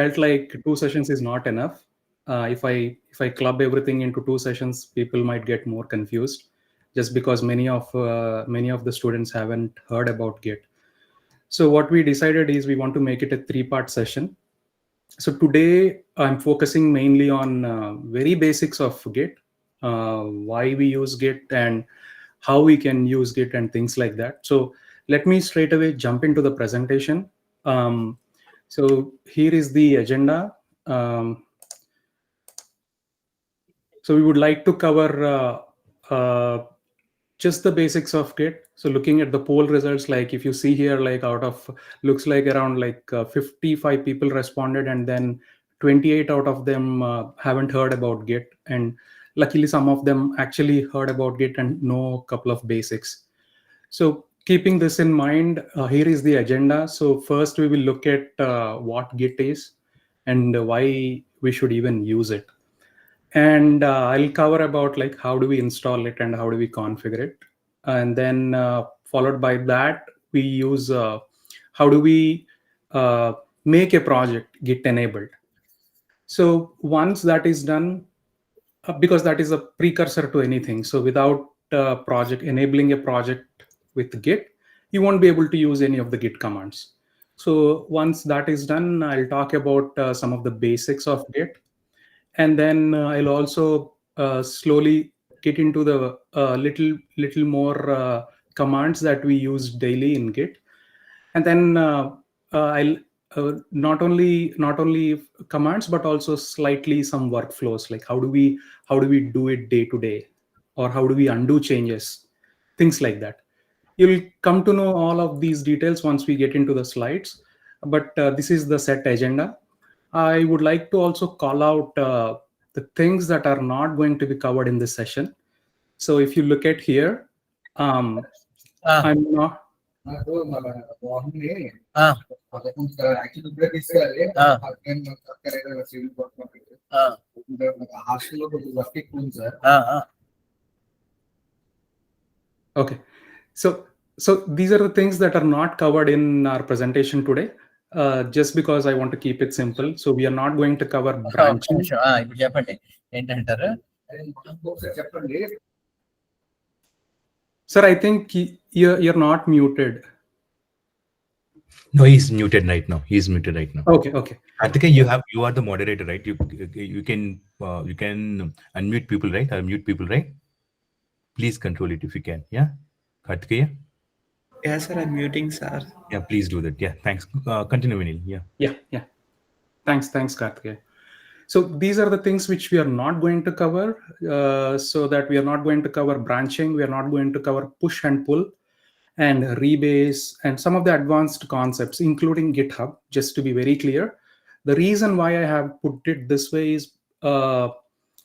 felt like 2 sessions is not enough. If I club everything into 2 sessions, people might get more confused, just because many of the students haven't heard about Git. So what we decided is we want to make it a 3-part session. So today I'm focusing mainly on very basics of Git, why we use Git and how we can use Git and things like that. So let me straight away jump into the presentation. So here is the agenda. So we would like to cover just the basics of Git. So looking at the poll results, like if you see here, like out of looks like around like 55 people responded, and then 28 out of them haven't heard about Git, and luckily some of them actually heard about Git and know a couple of basics. So keeping this in mind, here is the agenda. So first we will look at what Git is and why we should even use it. And I'll cover about like how do we install it and how do we configure it. And then followed by that, we use how do we make a project Git enabled. So once that is done, because that is a precursor to anything. So without enabling a project with Git, you won't be able to use any of the Git commands. So once that is done, I'll talk about some of the basics of Git. And then I'll also slowly get into the little more commands that we use daily in Git. And then I'll not only commands, but also slightly some workflows, like how do we do it day to day, or how do we undo changes, things like that. You'll come to know all of these details once we get into the slides, but this is the set agenda. I would like to also call out the things that are not going to be covered in this session. So if you look at here, I'm not. Okay, so these are the things that are not covered in our presentation today, just because I want to keep it simple. So we are not going to cover branching. Sir, I think you're not muted. No, he's muted right now. He's muted right now. Okay. Karthikeya, you are the moderator, right? You can unmute people, right? Or mute people, right? Please control it if you can. Yeah, Karthikeya. Yeah, sir. I'm muting, sir. Yeah, please do that. Yeah, thanks. Continue, Vineel. Yeah. Thanks, Karthikeya. So these are the things which we are not going to cover. So that we are not going to cover branching. We are not going to cover push and pull, and rebase, and some of the advanced concepts, including GitHub. Just to be very clear, the reason why I have put it this way is the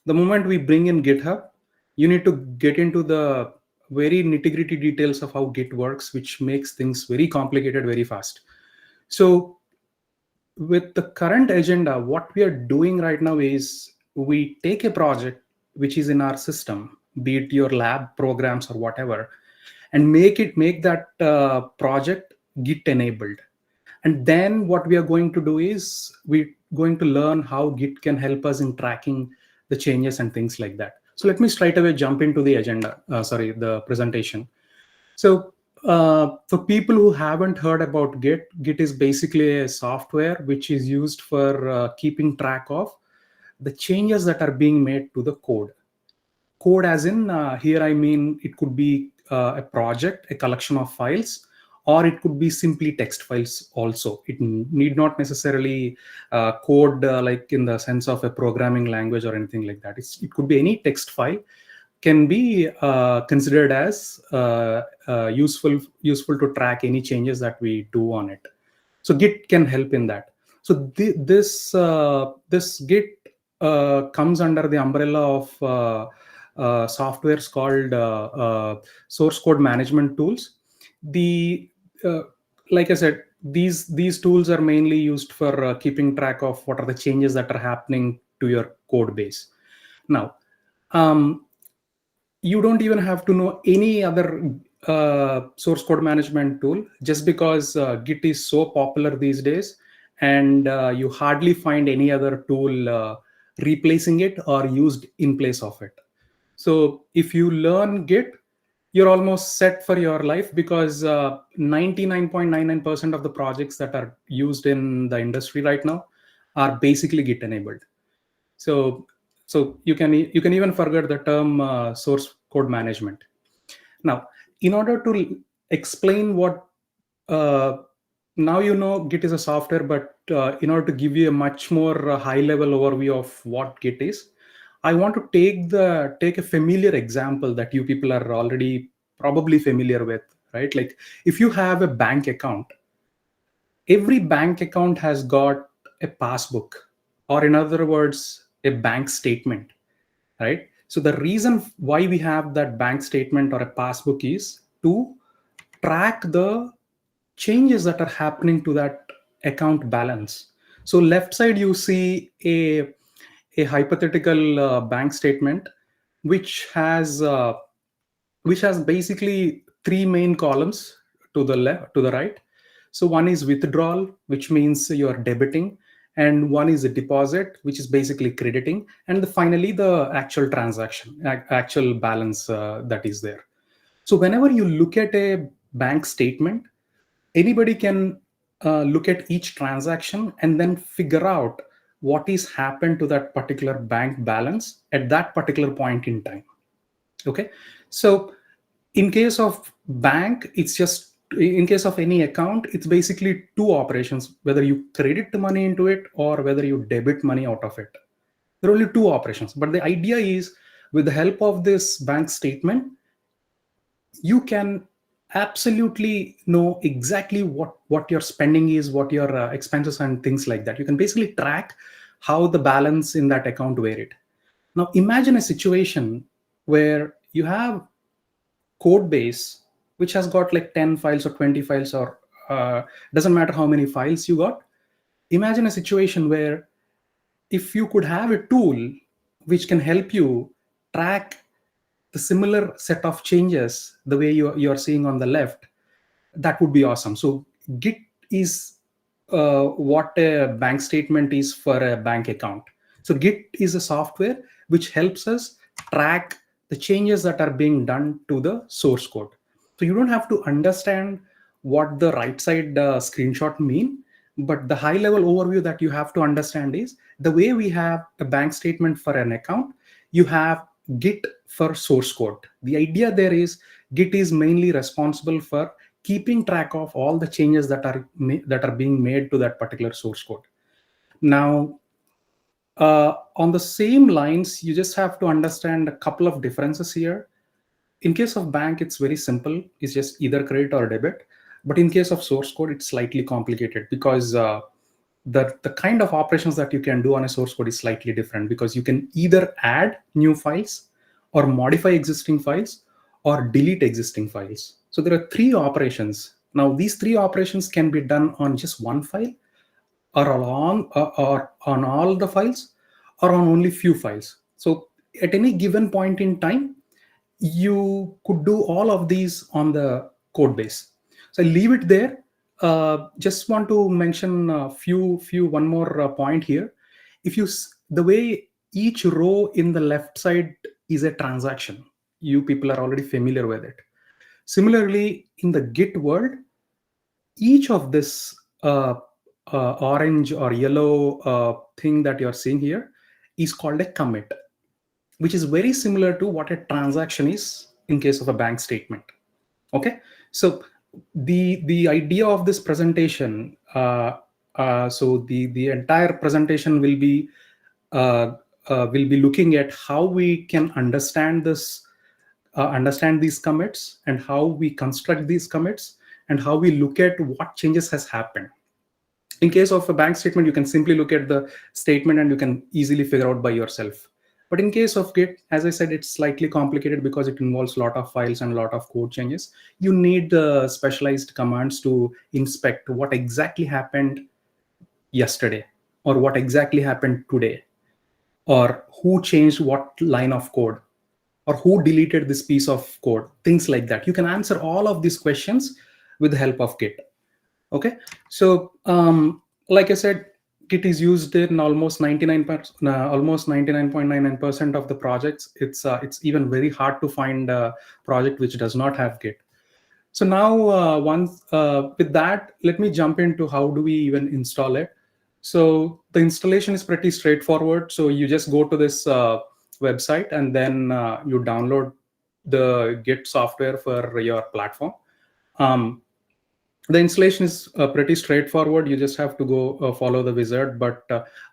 moment we bring in GitHub, you need to get into the very nitty-gritty details of how Git works, which makes things very complicated very fast. So with the current agenda, what we are doing right now is we take a project which is in our system, be it your lab programs or whatever, and make that project Git enabled. And then what we are going to do is we're going to learn how Git can help us in tracking the changes and things like that. So let me straight away jump into the agenda, the presentation. So for people who haven't heard about Git is basically a software which is used for keeping track of the changes that are being made to the code. Code as in, here I mean, it could be a project, a collection of files, or it could be simply text files also. It need not necessarily code like in the sense of a programming language or anything like that. It could be any text file, can be considered as useful to track any changes that we do on it. So Git can help in that. So this Git comes under the umbrella of softwares called source code management tools. Like I said, these tools are mainly used for keeping track of what are the changes that are happening to your code base. Now, you don't even have to know any other source code management tool, just because Git is so popular these days, and you hardly find any other tool replacing it or used in place of it. So if you learn Git, you're almost set for your life, because 99.99% of the projects that are used in the industry right now are basically Git enabled. So you can even forget the term source code management. Now, in order to explain what now Git is a software, but in order to give you a much more high level overview of what Git is, I want to take a familiar example that you people are already probably familiar with, right? Like if you have a bank account, every bank account has got a passbook, or in other words, a bank statement, right? So the reason why we have that bank statement or a passbook is to track the changes that are happening to that account balance. So left side, you see a hypothetical bank statement, which has basically three main columns to the left, to the right. So one is withdrawal, which means you're debiting, and one is a deposit, which is basically crediting, and finally the actual transaction, actual balance that is there. So whenever you look at a bank statement, anybody can look at each transaction and then figure out what is happened to that particular bank balance at that particular point in time. Okay, so in case of bank, it's just, in case of any account, it's basically two operations, whether you credit the money into it or whether you debit money out of it. There are only two operations, but the idea is, with the help of this bank statement, you can absolutely know exactly what your spending is, what your expenses and things like that. You can basically track how the balance in that account varied. Now imagine a situation where you have code base which has got like 10 files or 20 files, or doesn't matter how many files you got. Imagine a situation where if you could have a tool which can help you track the similar set of changes the way you're seeing on the left, that would be awesome. So Git is what a bank statement is for a bank account. So Git is a software which helps us track the changes that are being done to the source code. So you don't have to understand what the right side screenshot mean, but the high level overview that you have to understand is, the way we have a bank statement for an account, you have Git for source code. The idea there is, Git is mainly responsible for keeping track of all the changes that are being made to that particular source code. Now, on the same lines, you just have to understand a couple of differences here. In case of bank, it's very simple. It's just either credit or debit. But in case of source code, it's slightly complicated, because the kind of operations that you can do on a source code is slightly different, because you can either add new files or modify existing files or delete existing files. So there are three operations. Now, these three operations can be done on just one file, or on all the files, or on only few files. So at any given point in time, you could do all of these on the code base. So I leave it there. Just want to mention a one more point here. If you the way each row in the left side is a transaction, you people are already familiar with it. Similarly, in the Git world, each of this orange or yellow thing that you're seeing here is called a commit, which is very similar to what a transaction is in case of a bank statement. Okay, so the idea of this presentation, so the entire presentation will be looking at how we can understand this, understand these commits, and how we construct these commits, and how we look at what changes has happened. In case of a bank statement, you can simply look at the statement and you can easily figure out by yourself. But in case of Git, as I said, it's slightly complicated because it involves a lot of files and a lot of code changes. You need specialized commands to inspect what exactly happened yesterday, or what exactly happened today, or who changed what line of code, or who deleted this piece of code, things like that. You can answer all of these questions with the help of Git. Okay, so like I said, Git is used in almost 99.99% of the projects. It's even very hard to find a project which does not have Git. So now, once with that, let me jump into how do we even install it. So the installation is pretty straightforward. So you just go to this website and then you download the Git software for your platform. The installation is pretty straightforward. You just have to go follow the wizard. But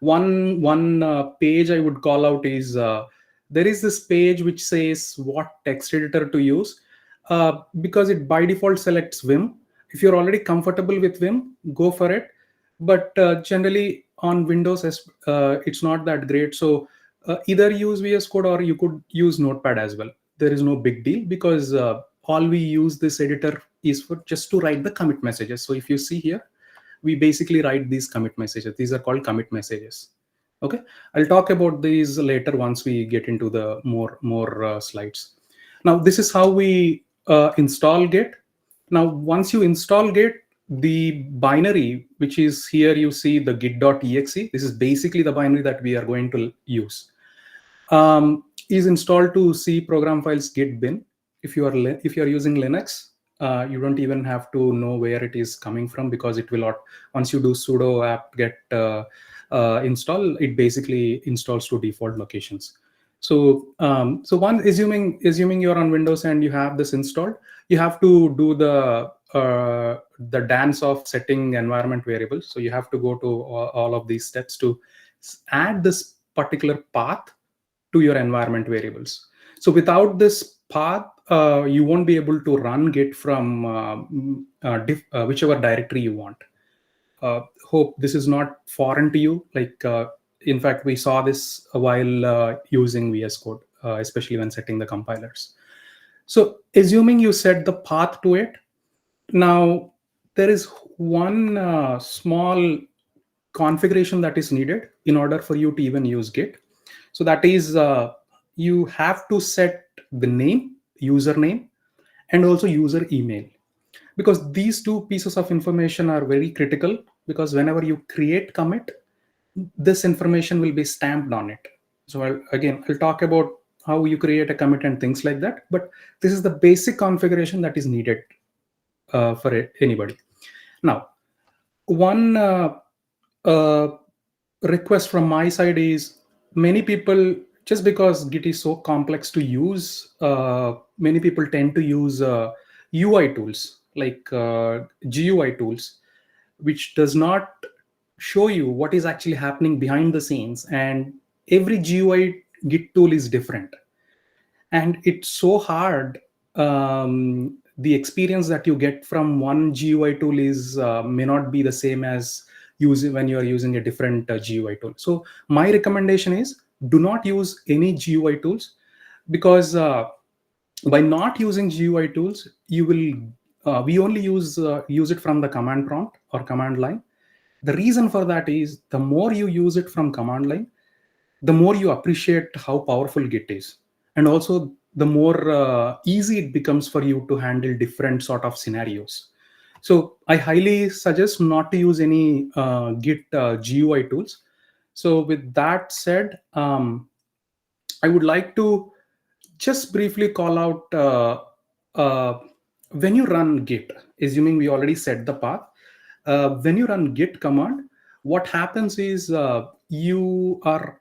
one page I would call out is there is this page which says what text editor to use, because it by default selects Vim. If you're already comfortable with Vim, go for it. But generally on Windows, it's not that great. So either use VS Code or you could use Notepad as well. There is no big deal, because all we use this editor is for just to write the commit messages. So if you see here, we basically write these commit messages. These are called commit messages. Okay, I'll talk about these later once we get into the more slides. Now, this is how we install Git. Now, once you install Git, the binary, which is here, you see the git.exe. This is basically the binary that we are going to use. Is installed to C program files git bin. If you are using Linux, you don't even have to know where it is coming from, because it will, once you do sudo apt-get install, it basically installs to default locations. So assuming you're on Windows and you have this installed, you have to do the dance of setting environment variables. So you have to go to all of these steps to add this particular path to your environment variables. So without this path, you won't be able to run Git from whichever directory you want. Hope this is not foreign to you. In fact, we saw this while using VS Code, especially when setting the compilers. So assuming you set the path to it, now there is one small configuration that is needed in order for you to even use Git. So that is, you have to set the name, username, and also user email, because these two pieces of information are very critical, because whenever you create commit, this information will be stamped on it. So I'll talk about how you create a commit and things like that, but this is the basic configuration that is needed for anybody. Now, one request from my side is, many people, just because Git is so complex to use, many people tend to use UI tools like GUI tools, which does not show you what is actually happening behind the scenes. And every GUI Git tool is different, and it's so hard. The experience that you get from one GUI tool is may not be the same as when you are using a different GUI tool. So my recommendation is, do not use any GUI tools, because by not using GUI tools, you will we only use it from the command prompt or command line. The reason for that is, the more you use it from command line, the more you appreciate how powerful Git is, and also the more easy it becomes for you to handle different sort of scenarios. So I highly suggest not to use any Git GUI tools. So with that said, I would like to just briefly call out, when you run Git, assuming we already set the path, when you run Git command, what happens is you are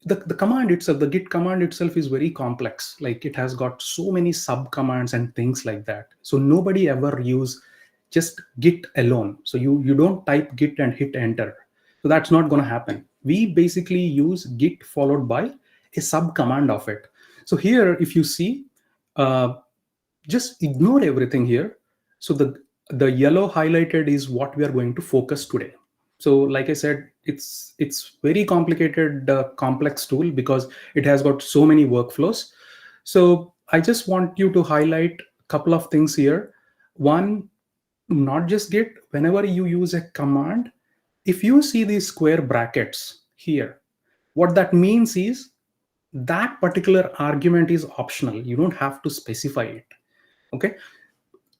the command itself, the Git command itself is very complex. Like, it has got so many sub commands and things like that. So nobody ever use just Git alone. So you don't type Git and hit enter. So that's not going to happen. We basically use Git followed by a sub command of it. So here, if you see, just ignore everything here. So the yellow highlighted is what we are going to focus today. So like I said, it's very complicated, complex tool, because it has got so many workflows. So I just want you to highlight a couple of things here. One, not just Git, whenever you use a command, if you see these square brackets here, what that means is that particular argument is optional. You don't have to specify it. Okay.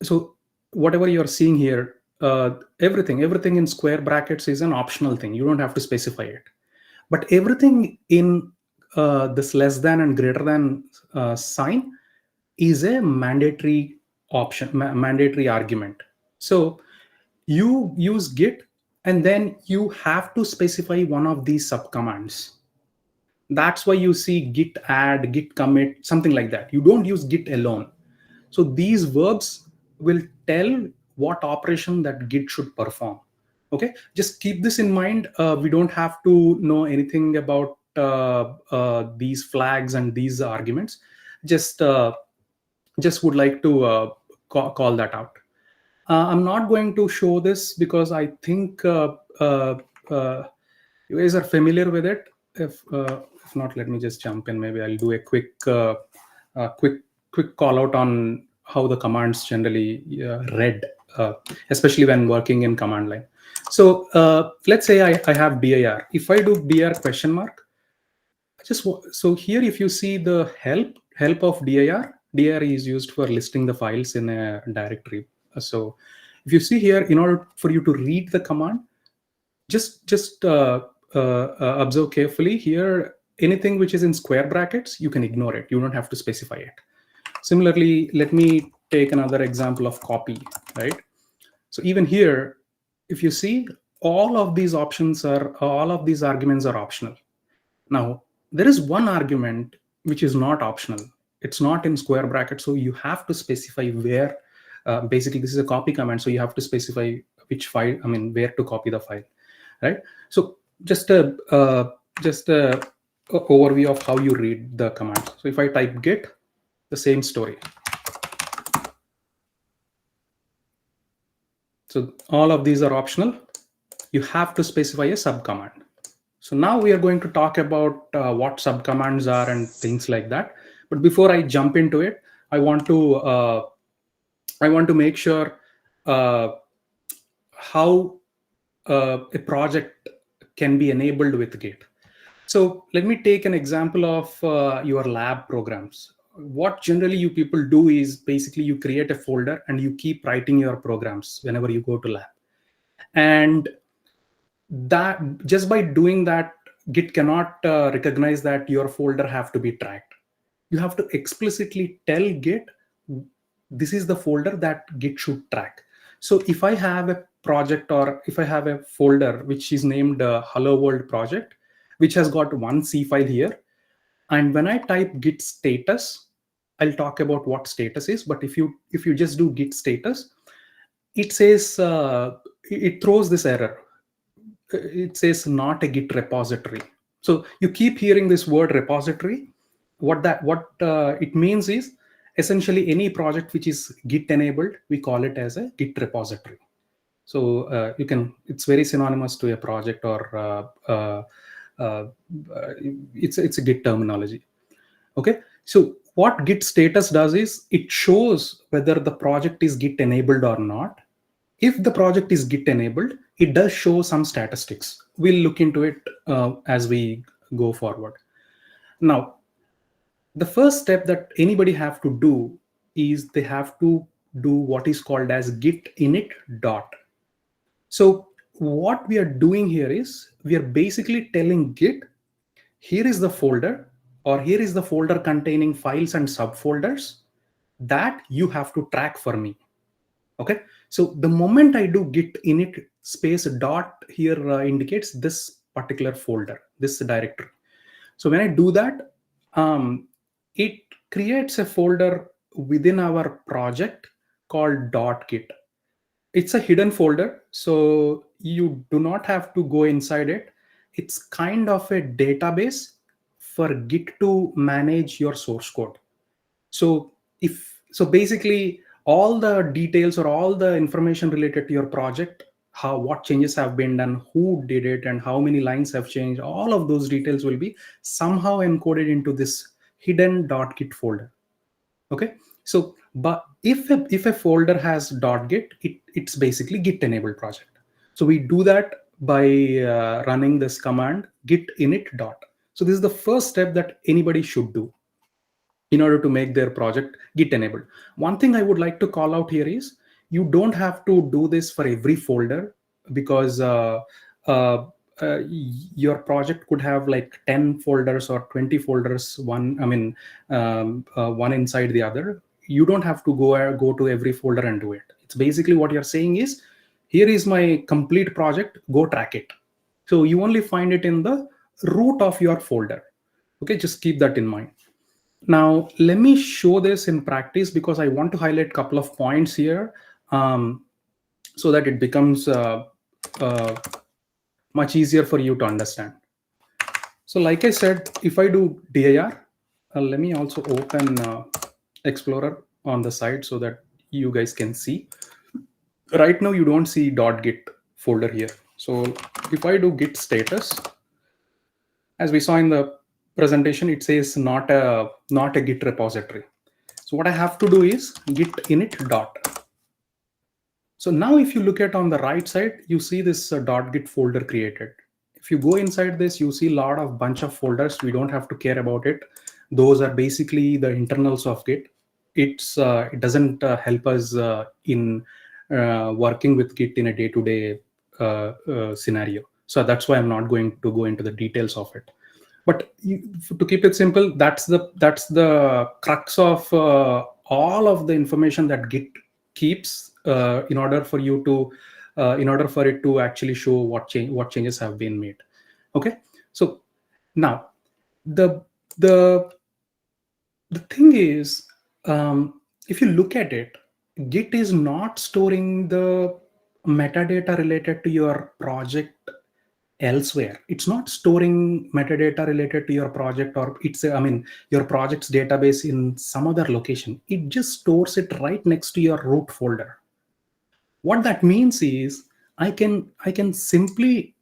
So whatever you're seeing here, everything in square brackets is an optional thing. You don't have to specify it. But everything in this less than and greater than sign is a mandatory option, mandatory argument. So you use git, and then you have to specify one of these subcommands. That's why you see git add, git commit, something like that. You don't use git alone. So these verbs will tell what operation that git should perform. Okay, just keep this in mind. We don't have to know anything about these flags and these arguments. Just would like to call that out. I'm not going to show this because I think you guys are familiar with it. If not, let me just jump in. Maybe I'll do a quick call out on how the commands generally read, especially when working in command line. So let's say I have dir. If I do dir question mark, so here if you see the help of dir is used for listing the files in a directory. So if you see here, in order for you to read the command, just observe carefully here. Anything which is in square brackets, you can ignore it. You don't have to specify it. Similarly, let me take another example of copy, right? So even here, if you see, all of these arguments are optional. Now, there is one argument which is not optional. It's not in square brackets, so you have to specify where. Basically, this is a copy command, so you have to specify which file. I mean, where to copy the file, right? So just a overview of how you read the command. So if I type git, the same story. So all of these are optional. You have to specify a subcommand. So now we are going to talk about what subcommands are and things like that. But before I jump into it, I want to make sure how a project can be enabled with Git. So let me take an example of your lab programs. What generally you people do is basically you create a folder and you keep writing your programs whenever you go to lab. And that just by doing that, Git cannot recognize that your folder have to be tracked. You have to explicitly tell Git, this is the folder that Git should track. So if I have a project, or if I have a folder which is named Hello World project, which has got one C file here, and when I type git status, I'll talk about what status is. But if you just do git status, it says it throws this error. It says not a Git repository. So you keep hearing this word repository. What it means is essentially any project which is Git enabled, we call it as a Git repository. So it's very synonymous to a project, or it's a Git terminology. Okay, so what Git status does is it shows whether the project is Git enabled or not. If the project is Git enabled, it does show some statistics. We'll look into it as we go forward. Now, the first step that anybody have to do is they have to do what is called as git init dot. So what we are doing here is we are basically telling Git, here is the folder, or here is the folder containing files and subfolders that you have to track for me. Okay, so the moment I do git init space dot here indicates this particular folder, this directory. So when I do that, it creates a folder within our project called .git. It's a hidden folder, so you do not have to go inside it. It's kind of a database for Git to manage your source code. So basically all the details or all the information related to your project, what changes have been done, who did it, and how many lines have changed, all of those details will be somehow encoded into this hidden .git folder. Okay, so but if a folder has .git, it's basically Git enabled project. So we do that by running this command git init dot. So this is the first step that anybody should do in order to make their project Git enabled. One thing I would like to call out here is You don't have to do this for every folder, because your project could have like 10 folders or 20 folders, one inside the other. You don't have to go to every folder and do it. It's basically what you're saying is, here is my complete project, go track it. So you only find it in the root of your folder. Okay, just keep that in mind. Now, let me show this in practice, because I want to highlight a couple of points here, so that it becomes much easier for you to understand. So like I said, if I do dir, let me also open Explorer on the side so that you guys can see. Right now, you don't see .git folder here. So if I do git status, as we saw in the presentation, it says not a git repository. So what I have to do is git init dot. So now if you look at on the right side, you see this .git folder created. If you go inside this, you see a lot of bunch of folders. We don't have to care about it. Those are basically the internals of Git. It doesn't help us in working with Git in a day-to-day scenario. So that's why I'm not going to go into the details of it. But to keep it simple, that's the crux of all of the information that Git keeps in order for you to in order for it to actually show what changes have been made. Okay, so now the thing is, if you look at it, Git is not storing the metadata related to your project elsewhere. It's not storing metadata related to your project, or your project's database in some other location. It just stores it right next to your root folder. What that means is, I can simply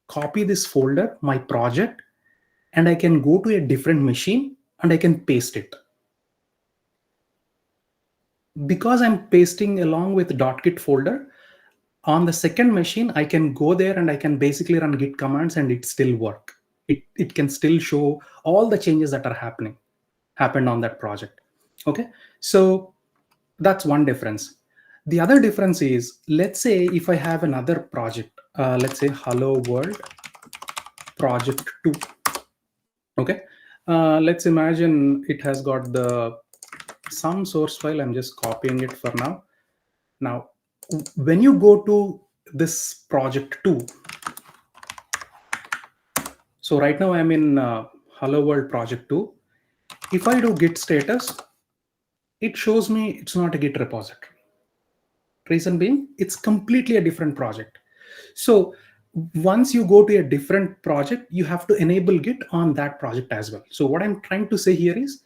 copy this folder, my project, and I can go to a different machine and I can paste it. Because I'm pasting along with .git folder, on the second machine, I can go there and I can basically run git commands and it still work. It can still show all the changes that are happened on that project. Okay, so that's one difference. The other difference is, let's say if I have another project, let's say Hello World project 2. Okay, let's imagine it has got some source file. I'm just copying it for now. Now, when you go to this project 2, so right now I'm in Hello World project 2. If I do git status, it shows me it's not a Git repository. Reason being, it's completely a different project. So once you go to a different project, you have to enable Git on that project as well. So what I'm trying to say here is,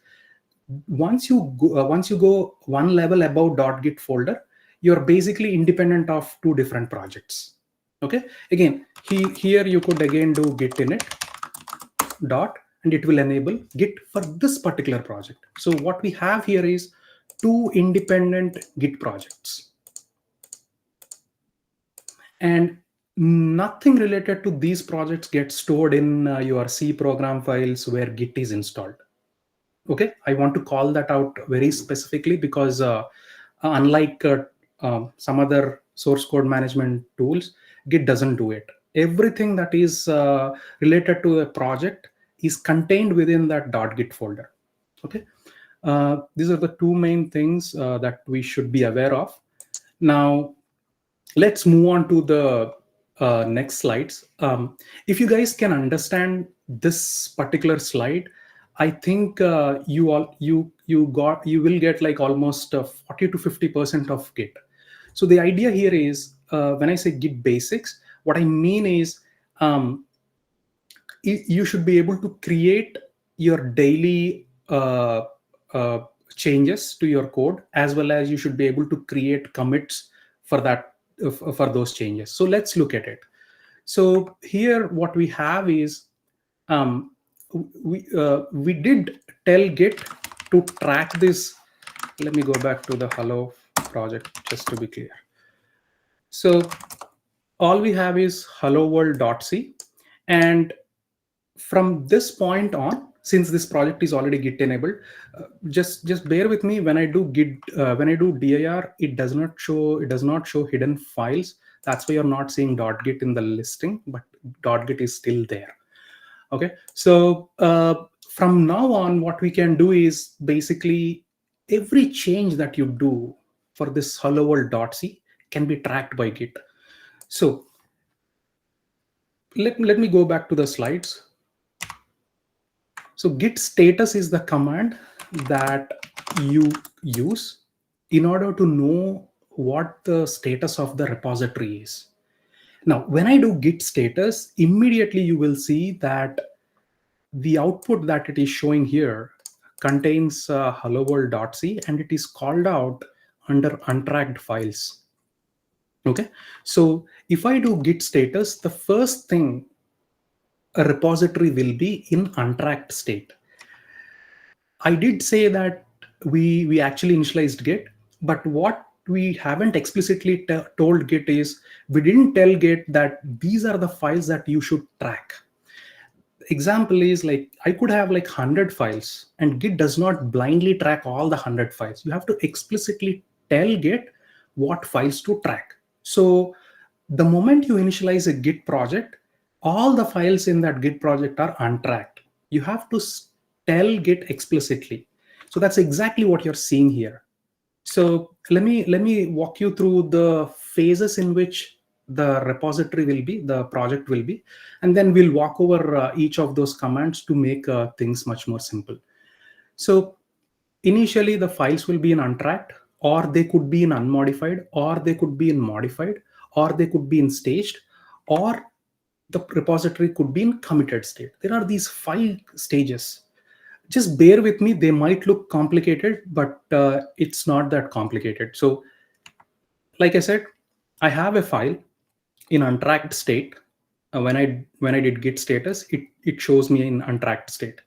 once you go one level above .git folder, you're basically independent of two different projects. Okay, again, here you could again do git init dot, and it will enable Git for this particular project. So what we have here is two independent Git projects, and nothing related to these projects gets stored in your C program files where Git is installed. Okay, I want to call that out very specifically, because unlike some other source code management tools, Git doesn't do it. Everything that is related to a project is contained within that .git folder. Okay, these are the two main things that we should be aware of. Now, let's move on to the next slides. If you guys can understand this particular slide, I think you will get like almost 40 to 50% of Git. So the idea here is, when I say Git basics, what I mean is, you should be able to create your daily changes to your code, as well as you should be able to create commits for that, for those changes. So let's look at it. So here what we have is, we did tell Git to track this. Let me go back to the Hello project just to be clear. So all we have is hello world.c, and from this point on, since this project is already Git enabled, just bear with me. When I do Git, when I do dir, it does not show hidden files. That's why you're not seeing .git in the listing, but .git is still there. Okay, so from now on, what we can do is basically every change that you do for this hello world.c can be tracked by Git. So let me go back to the slides. So git status is the command that you use in order to know what the status of the repository is. Now, when I do git status, immediately you will see that the output that it is showing here contains hello world.c, and it is called out under untracked files. Okay, so if I do git status, the first thing, a repository will be in untracked state. I did say that we actually initialized Git, but what we haven't explicitly told Git is we didn't tell Git that these are the files that you should track. Example is like I could have like 100 files, and Git does not blindly track all the 100 files. You have to explicitly tell Git what files to track. So the moment you initialize a Git project, all the files in that Git project are untracked. You have to tell Git explicitly. So that's exactly what you're seeing here. So let me walk you through the phases in which the repository will be, the project will be, and then we'll walk over each of those commands to make things much more simple. So initially the files will be in untracked, or they could be in unmodified, or they could be in modified, or they could be in staged, or the repository could be in committed state. There are these 5 stages. Just bear with me. They might look complicated, but it's not that complicated. So like I said, I have a file in untracked state. When I did git status, it shows me in untracked state.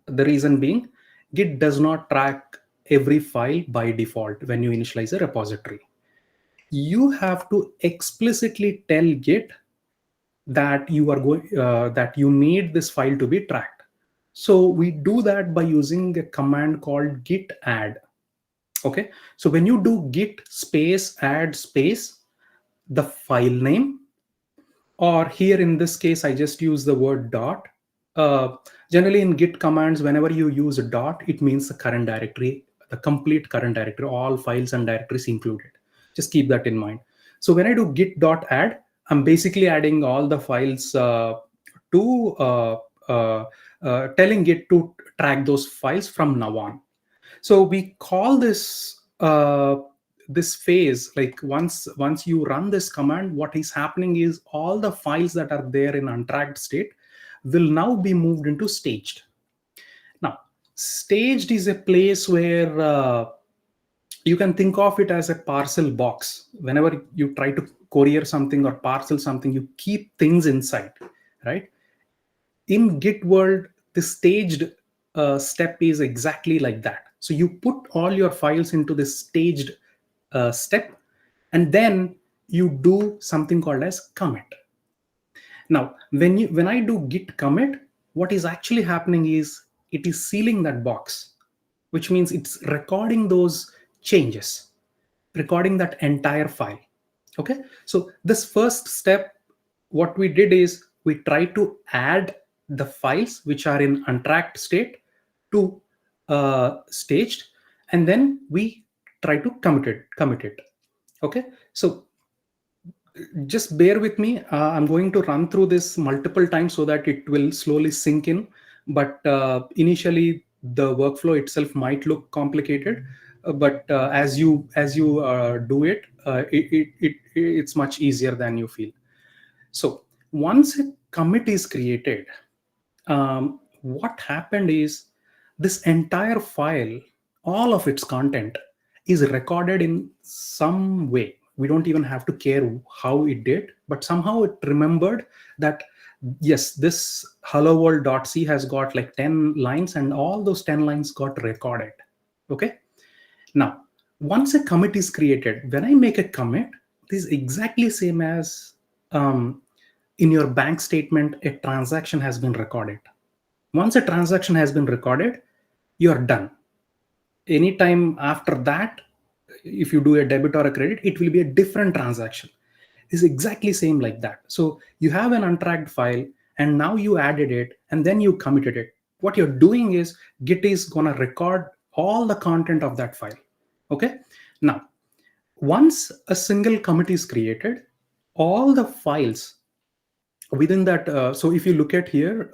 The reason being, Git does not track every file by default when you initialize a repository. You have to explicitly tell Git that you are going that you need this file to be tracked. So we do that by using a command called git add. Okay, so when you do git space add space, the file name, or here in this case I just use the word dot. Generally in git commands, whenever you use a dot, it means the current directory, the complete current directory, all files and directories included. Just keep that in mind. So when I do git dot add, I'm basically adding all the files to telling Git to track those files from now on. So we call this this phase, like once you run this command, what is happening is all the files that are there in untracked state will now be moved into staged. Now, staged is a place where you can think of it as a parcel box. Whenever you try to courier something or parcel something, you keep things inside, right? In Git world, the staged step is exactly like that. So you put all your files into this staged step, and then you do something called as commit. Now, when I do git commit, what is actually happening is it is sealing that box, which means it's recording those changes, recording that entire file. Okay, so this first step, what we did is we try to add the files which are in untracked state to staged, and then we try to commit it. Okay, so just bear with me. I'm going to run through this multiple times so that it will slowly sink in. But initially, the workflow itself might look complicated. But as you do it, it's much easier than you feel. So once a commit is created, what happened is this entire file, all of its content is recorded in some way. We don't even have to care how it did, but somehow it remembered that, yes, this hello world.c has got like 10 lines, and all those 10 lines got recorded. Okay. Now, once a commit is created, when I make a commit, it is exactly same as in your bank statement, a transaction has been recorded. Once a transaction has been recorded, you're done. Anytime after that, if you do a debit or a credit, it will be a different transaction. It's exactly same like that. So you have an untracked file, and now you added it, and then you committed it. What you're doing is Git is gonna record all the content of that file. Okay. Now, once a single commit is created, all the files within that, so if you look at here,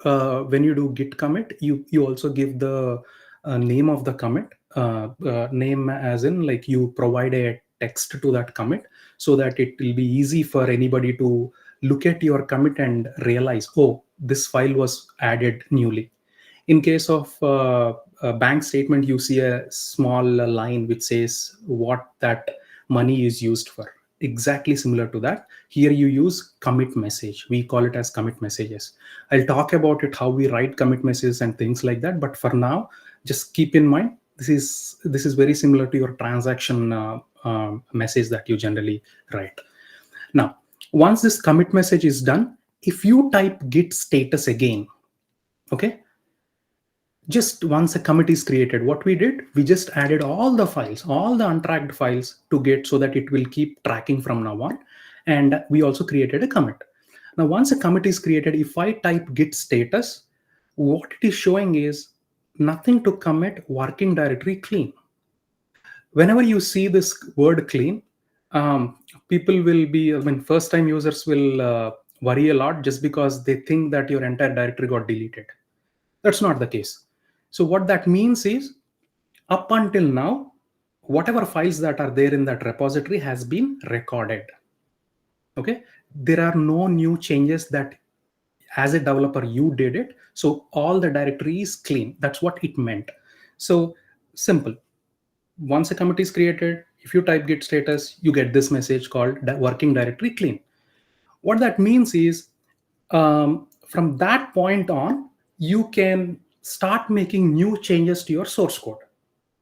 when you do git commit, you also give the name of the commit, name as in like you provide a text to that commit, so that it will be easy for anybody to look at your commit and realize, oh, this file was added newly. In case of a bank statement, you see a small line which says what that money is used for. Exactly similar to that. Here you use commit message. We call it as commit messages. I'll talk about it, how we write commit messages and things like that. But for now, just keep in mind, this is very similar to your transaction message that you generally write. Now, once this commit message is done, if you type git status again, okay, just once a commit is created, what we did, we just added all the files, all the untracked files to Git, so that it will keep tracking from now on. And we also created a commit. Now, once a commit is created, if I type git status, what it is showing is nothing to commit, working directory clean. Whenever you see this word clean, people will be, I mean, first time users will worry a lot, just because they think that your entire directory got deleted. That's not the case. So what that means is, up until now, whatever files that are there in that repository has been recorded. Okay, there are no new changes that as a developer you did it. So all the directory is clean. That's what it meant. So simple. Once a commit is created, if you type git status, you get this message called working directory clean. What that means is, from that point on, you can start making new changes to your source code.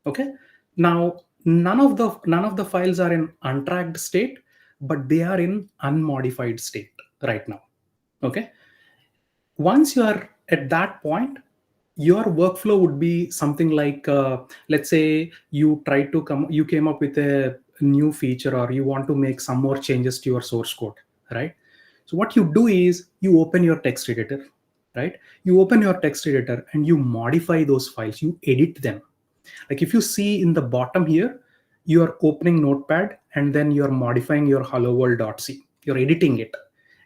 Okay. Now, none of the files are in untracked state, but they are in unmodified state right now. Okay. Once you are at that point, your workflow would be something like, let's say you came up with a new feature, or you want to make some more changes to your source code, right? So what you do is you open your text editor, right? You open your text editor and you modify those files, you edit them. Like if you see in the bottom here, you are opening Notepad and then you're modifying your hello world.c. You're editing it.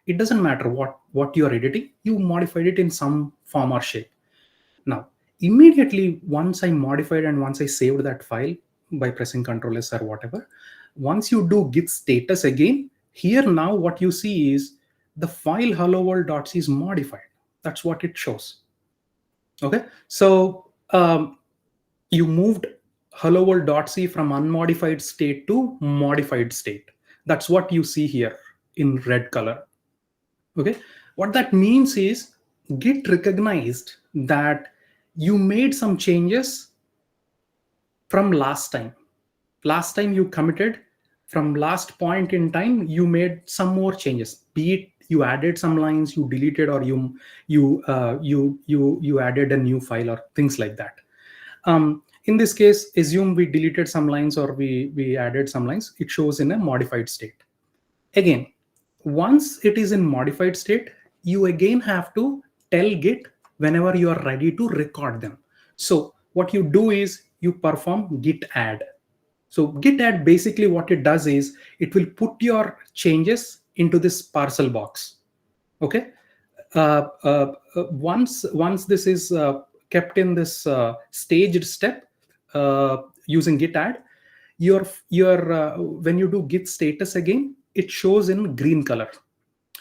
It doesn't matter what you're editing, you modified it in some form or shape. Now, immediately once I modified and once I saved that file by pressing Ctrl S or whatever, once you do git status again, here now what you see is the file hello world.c is modified. That's what it shows. Okay, so you moved hello world.c from unmodified state to modified state. That's what you see here in red color. Okay, what that means is Git recognized that you made some changes from last time. Last time you committed, from last point in time, you made some more changes. Be it you added some lines, you deleted, or you added a new file or things like that. In this case, assume we deleted some lines or we added some lines. It shows in a modified state. Again, once it is in modified state, you again have to tell Git whenever you are ready to record them. So what you do is you perform git add. So git add, basically what it does is it will put your changes into this parcel box. Okay. Once this is kept in this staged step using git add, your when you do git status again, it shows in green color.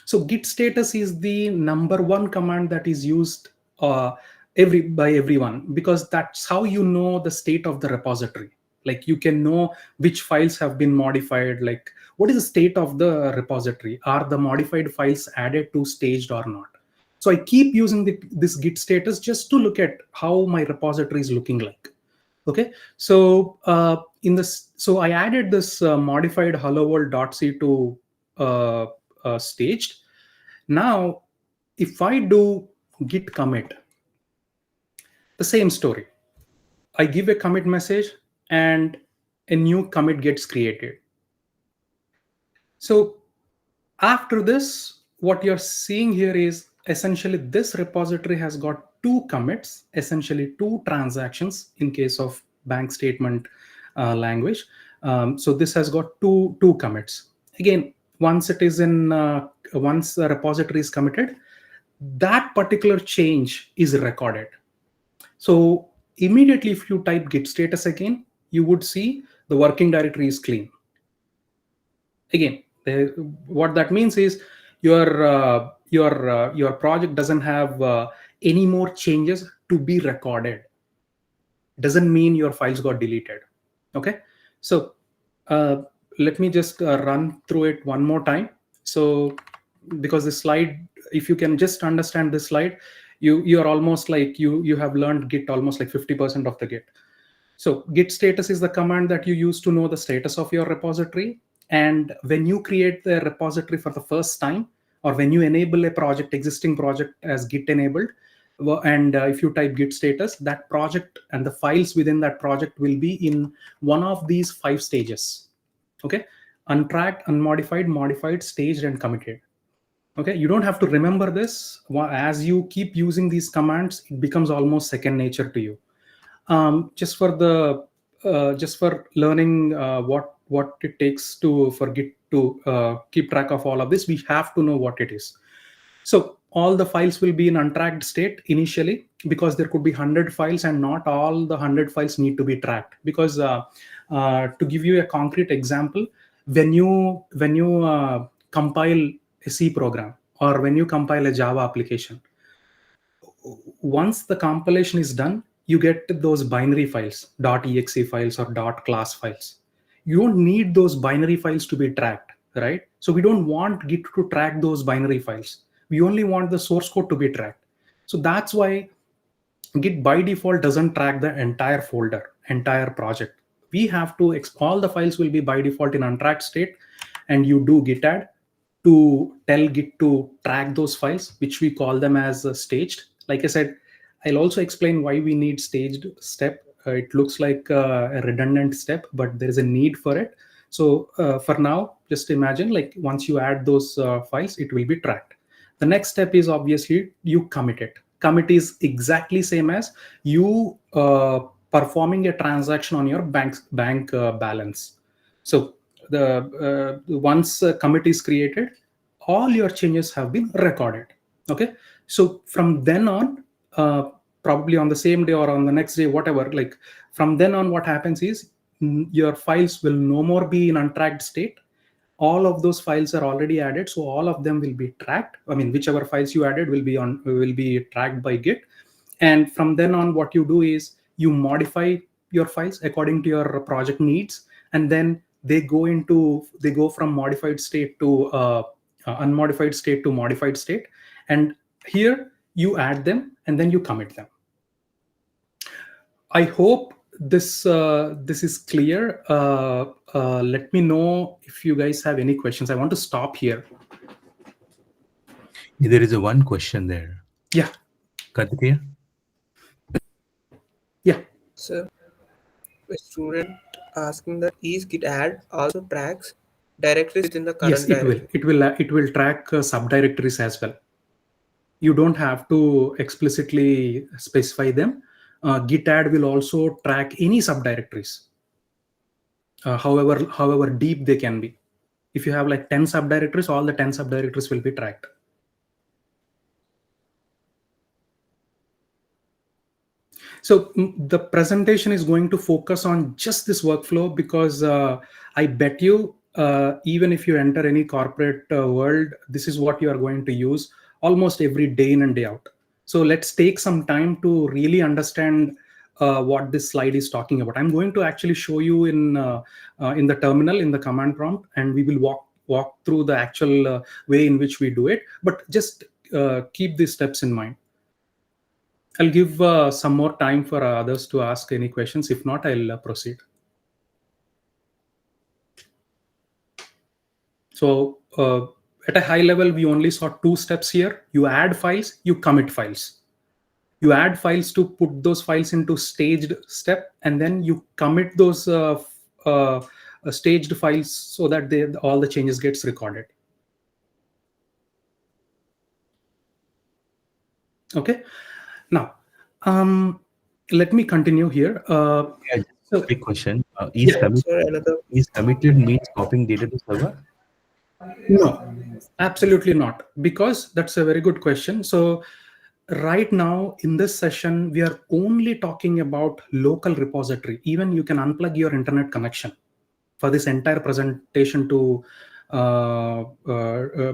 So git status is the number one command that is used by everyone, because that's how you know the state of the repository. Like you can know which files have been modified, like what is the state of the repository, are the modified files added to staged or not. So I keep using this git status just to look at how my repository is looking like. Okay, so so I added this modified hello world.c to staged. Now, if I do git commit, The same story. I give a commit message and a new commit gets created. So after this, what you're seeing here is essentially this repository has got two commits, essentially two transactions in case of bank statement language. So this has got two commits. Again, once it is in, once the repository is committed, that particular change is recorded. So immediately if you type git status again, you would see the working directory is clean. Again, what that means is your project doesn't have any more changes to be recorded. Doesn't mean your files got deleted. Okay, so let me just run through it one more time. So because this slide, if you can just understand this slide, you're almost like you have learned Git almost like 50% of the Git. So git status is the command that you use to know the status of your repository. And when you create the repository for the first time, or when you enable a project, existing project as Git enabled, and if you type git status, that project and the files within that project will be in one of these 5 stages. Okay, untracked, unmodified, modified, staged, and committed. Okay, you don't have to remember this. As you keep using these commands, it becomes almost second nature to you. Just for learning what it takes to for Git to keep track of all of this, we have to know what it is. So all the files will be in untracked state initially, because there could be 100 files and not all the 100 files need to be tracked. Because to give you a concrete example, when you compile a C program, or when you compile a Java application, once the compilation is done, you get those binary files, .exe files or .class files. You don't need those binary files to be tracked, right? So we don't want Git to track those binary files. We only want the source code to be tracked. So that's why Git by default doesn't track the entire folder, entire project. We have to, all the files will be by default in untracked state, and you do git add to tell Git to track those files, which we call them as staged. Like I said, I'll also explain why we need staged step. It looks like a redundant step, but there is a need for it. So for now, just imagine like once you add those files, it will be tracked. The next step is obviously you commit it. Commit is exactly same as you performing a transaction on your bank balance. So the once a commit is created, all your changes have been recorded. Okay, so from then on, probably on the same day or on the next day, whatever, like from then on, what happens is your files will no more be in untracked state. All of those files are already added, so all of them will be tracked. I mean, whichever files you added will be tracked by Git. And from then on, what you do is you modify your files according to your project needs, and then they go from modified state to unmodified state to modified state. And here you add them and then you commit them. I hope this is clear. Let me know if you guys have any questions. I want to stop here. There is one question there. Yeah. Karthikeya? Yeah. So, a student asking that is git add also tracks directories within the current Yes, it will. directory. It will track subdirectories as well. You don't have to explicitly specify them. Git add will also track any subdirectories, however deep they can be. If you have like 10 subdirectories, all the 10 subdirectories will be tracked. So the presentation is going to focus on just this workflow, because I bet you, even if you enter any corporate world, this is what you are going to use almost every day in and day out. So let's take some time to really understand what this slide is talking about. I'm going to actually show you in the terminal, in the command prompt, and we will walk through the actual way in which we do it. But just keep these steps in mind. I'll give some more time for others to ask any questions. If not, I'll proceed. So at a high level, we only saw 2 steps here. You add files, you commit files. You add files to put those files into staged step, and then you commit those staged files so that all the changes gets recorded. Okay. Now, let me continue here. Yeah, So, quick question. Yeah. Is committed means copying data to server? No, absolutely not. Because that's a very good question. So, right now in this session, we are only talking about local repository. Even you can unplug your internet connection for this entire presentation to I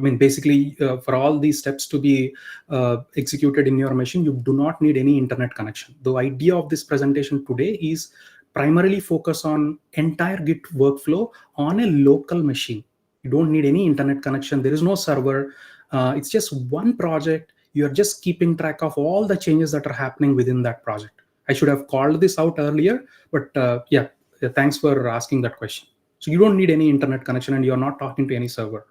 mean, basically, for all these steps to be executed in your machine, you do not need any internet connection. The idea of this presentation today is primarily focus on entire Git workflow on a local machine. You don't need any internet connection. There is no server. It's just one project. You're just keeping track of all the changes that are happening within that project. I should have called this out earlier, but yeah, thanks for asking that question. So you don't need any internet connection and you're not talking to any server.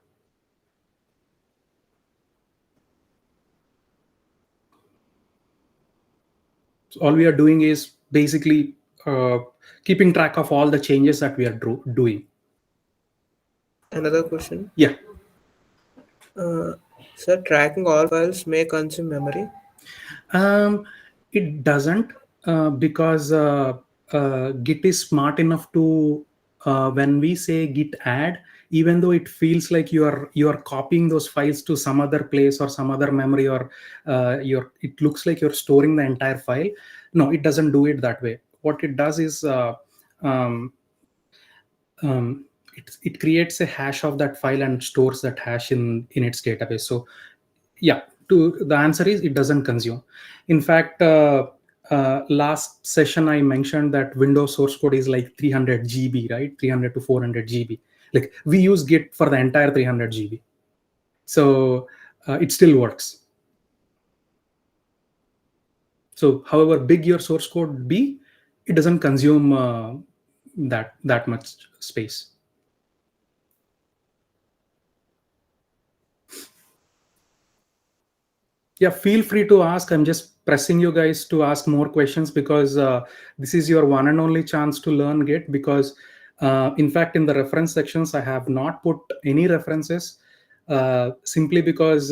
So all we are doing is basically keeping track of all the changes that we are doing. Another question. Yeah. Sir, tracking all files may consume memory. It doesn't because Git is smart enough to when we say git add, even though it feels like you are copying those files to some other place or some other memory, or it looks like you're storing the entire file. No, it doesn't do it that way. What it does is it creates a hash of that file and stores that hash in its database. So yeah, the answer is it doesn't consume. In fact, last session I mentioned that Windows source code is like 300 GB, right? 300 to 400 GB. Like we use Git for the entire 300 GB. So it still works. So however big your source code be, it doesn't consume that much space. Yeah, feel free to ask. I'm just pressing you guys to ask more questions because this is your one and only chance to learn Git. Because in fact, in the reference sections, I have not put any references simply because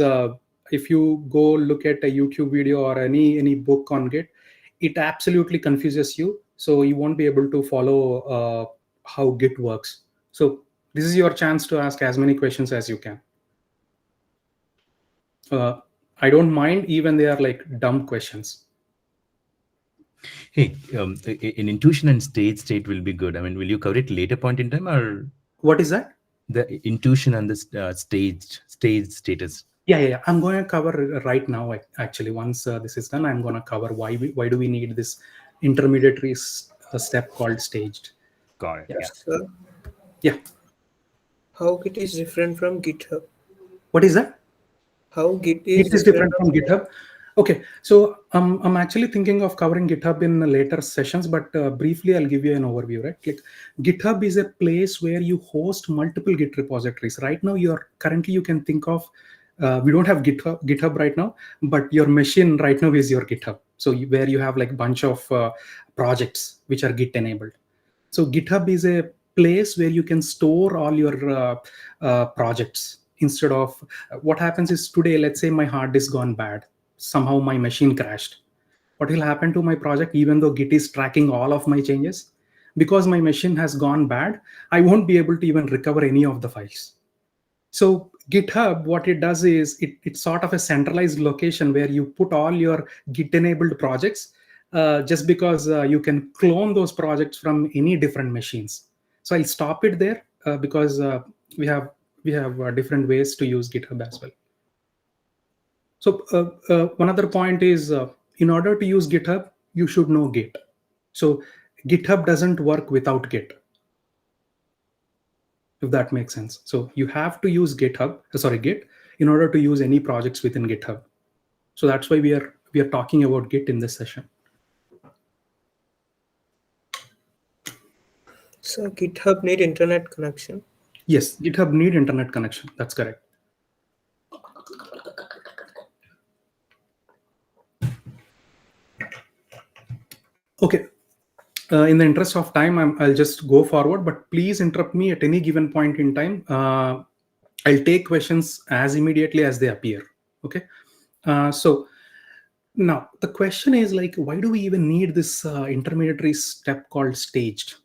if you go look at a YouTube video or any book on Git, it absolutely confuses you. So you won't be able to follow how Git works. So this is your chance to ask as many questions as you can. I don't mind even they are like dumb questions. Hey, in intuition and state will be good. I mean, will you cover it later point in time, or What is that? the intuition and the stage status? Yeah. I'm going to cover right now. Actually, once this is done, I'm going to cover why do we need this intermediary step called staged. Got it. Yeah. Sir, Yeah. how Git is different from GitHub? What is that? How Git It is different from GitHub. Okay, so I'm actually thinking of covering GitHub in later sessions, but briefly I'll give you an overview, right? Like GitHub is a place where you host multiple Git repositories. Right now, currently you can think of, we don't have GitHub right now, but your machine right now is your GitHub. So where you have like bunch of projects which are Git enabled. So GitHub is a place where you can store all your projects. Instead of what happens is today, let's say my hard disk gone bad, somehow my machine crashed. What will happen to my project, even though Git is tracking all of my changes? Because my machine has gone bad, I won't be able to even recover any of the files. So GitHub, what it does is it's sort of a centralized location where you put all your Git enabled projects, just because you can clone those projects from any different machines. So I'll stop it there because we have different ways to use GitHub as well. So one other point is in order to use GitHub, you should know Git. So GitHub doesn't work without Git, if that makes sense. So you have to use Git in order to use any projects within GitHub. So that's why we are talking about Git in this session. So GitHub need internet connection? Yes, GitHub need internet connection. That's correct. Okay. In the interest of time, I'll just go forward, but please interrupt me at any given point in time. I'll take questions as immediately as they appear. Okay. So now the question is like, why do we even need this intermediary step called staged?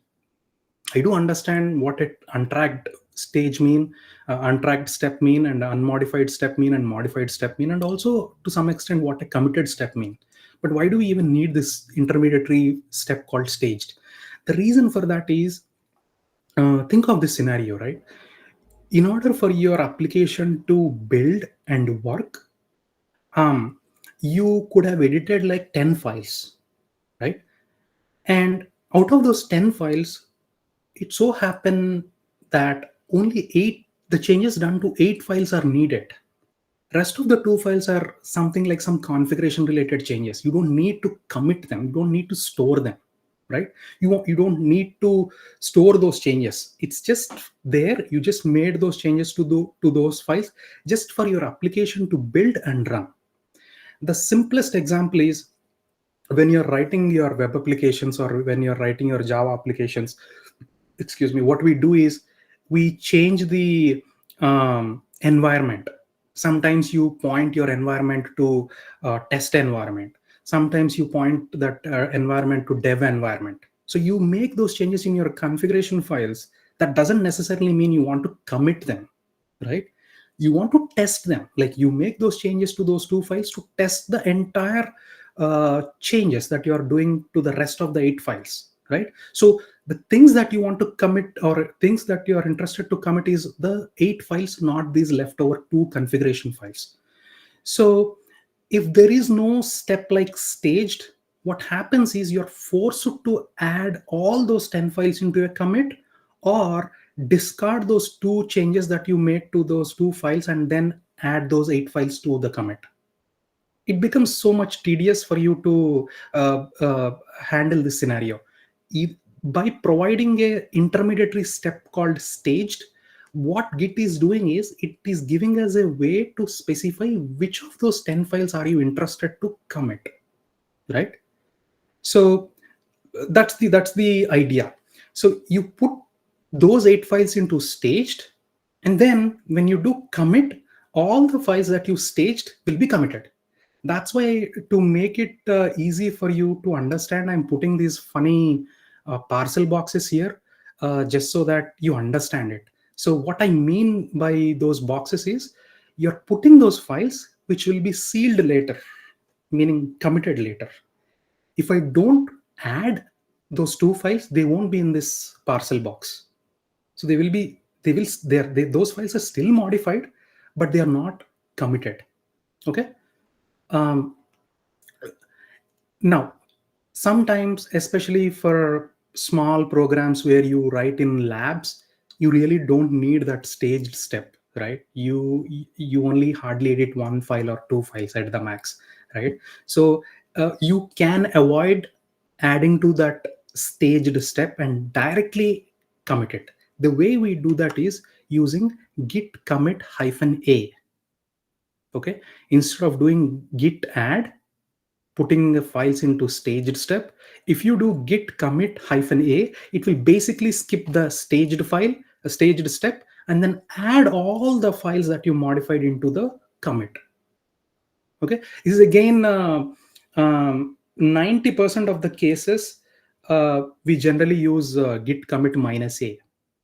I do understand what it untracked stage mean, untracked step mean, and unmodified step mean, and modified step mean, and also to some extent what a committed step mean. But why do we even need this intermediary step called staged? The reason for that is, think of this scenario, right? In order for your application to build and work, you could have edited like 10 files, right? And out of those 10 files, it so happened that only 8, the changes done to 8 files are needed. Rest of the 2 files are something like some configuration related changes. You don't need to commit them, you don't need to store them, right? You don't need to store those changes. It's just there. You just made those changes to those files just for your application to build and run. The simplest example is when you're writing your web applications or when you're writing your Java applications. Excuse me, what we do is we change the environment. Sometimes you point your environment to test environment, sometimes you point that environment to dev environment. So you make those changes in your configuration files. That doesn't necessarily mean you want to commit them, right? You want to test them. Like you make those changes to those 2 files to test the entire changes that you are doing to the rest of the 8 files, right? So the things that you want to commit or things that you are interested to commit is the 8 files, not these leftover 2 configuration files. So if there is no step like staged, what happens is you're forced to add all those 10 files into a commit, or discard those 2 changes that you made to those 2 files and then add those 8 files to the commit. It becomes so much tedious for you to handle this scenario. By providing a intermediary step called staged, what Git is doing is it is giving us a way to specify which of those 10 files are you interested to commit, right? So that's the idea. So you put those 8 files into staged, and then when you do commit, all the files that you staged will be committed. That's why, to make it easy for you to understand, I'm putting these funny parcel boxes here, just so that you understand it. So what I mean by those boxes is you're putting those files which will be sealed later, meaning committed later. If I don't add those 2 files, they won't be in this parcel box. So those files are still modified, but they are not committed. Okay. Now, sometimes, especially for small programs where you write in labs, you really don't need that staged step, right? You only hardly edit 1 file or 2 files at the max, right? So you can avoid adding to that staged step and directly commit it. The way we do that is using git commit -a. Okay, instead of doing git add, putting the files into staged step, if you do git commit -a, it will basically skip the staged file, a staged step, and then add all the files that you modified into the commit. Okay, this is again 90% of the cases we generally use git commit -a.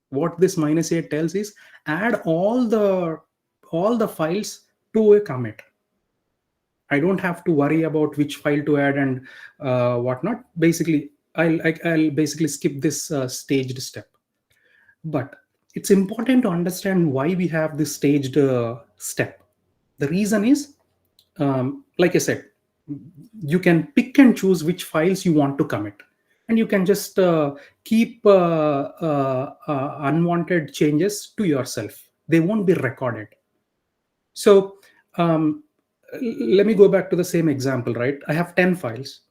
What this -a tells is add all the files to a commit. I don't have to worry about which file to add and whatnot. Basically, I'll basically skip this staged step. But it's important to understand why we have this staged step. The reason is, like I said, you can pick and choose which files you want to commit, and you can just keep unwanted changes to yourself. They won't be recorded. So let me go back to the same example, right? I have 10 files.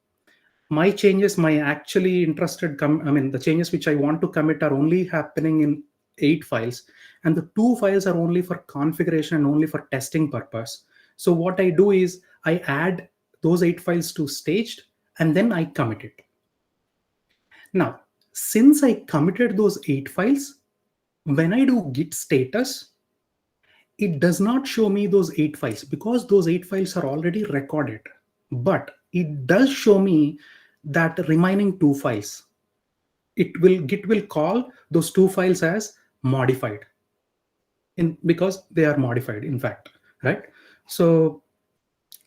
My changes, my actually interested, the changes which I want to commit are only happening in 8 files. And the 2 files are only for configuration and only for testing purpose. So what I do is I add those 8 files to staged and then I commit it. Now, since I committed those 8 files, when I do git status, it does not show me those 8 files because those 8 files are already recorded. But it does show me that remaining 2 files. Git will call those 2 files as modified because they are modified, in fact, right? So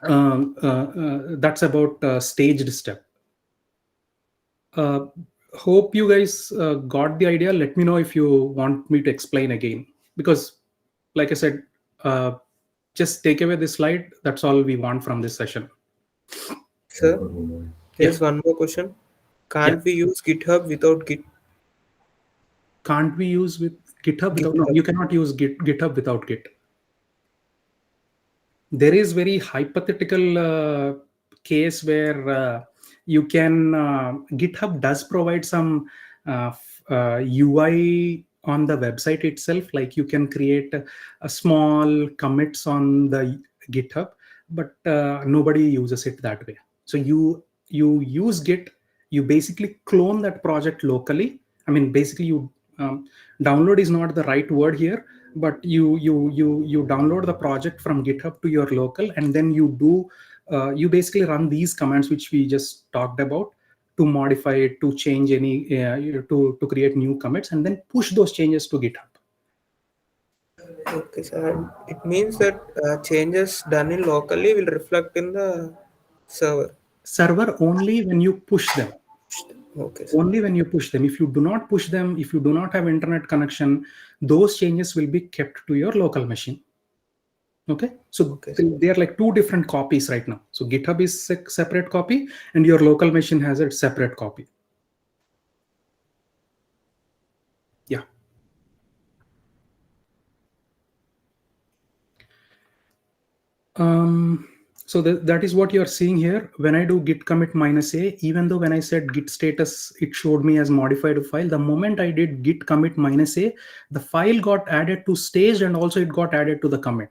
that's about staged step. Hope you guys got the idea. Let me know if you want me to explain again, because like I said, just take away this slide. That's all we want from this session. Sir, there's one more question. Can't we use GitHub without Git? Can't we use with GitHub without? No, you cannot use GitHub without Git. There is very hypothetical case where you can GitHub does provide some UI on the website itself, like you can create a small commits on the GitHub, but nobody uses it that way. So you use Git, you basically clone that project locally. I mean, basically you download is not the right word here, but you download the project from GitHub to your local, and then you basically run these commands which we just talked about to modify it, to change any to create new commits, and then push those changes to GitHub. Okay, sir. It means that changes done in locally will reflect in the server Only when you push them. Okay, sir. Only when you push them. If you do not push them, if you do not have internet connection, those changes will be kept to your local machine. Okay, so they are like two different copies right now. So GitHub is a separate copy and your local machine has a separate copy. Yeah. So that is what you're seeing here. When I do git commit -a, even though when I said git status, it showed me as modified file. The moment I did git commit -a, the file got added to staged and also it got added to the commit.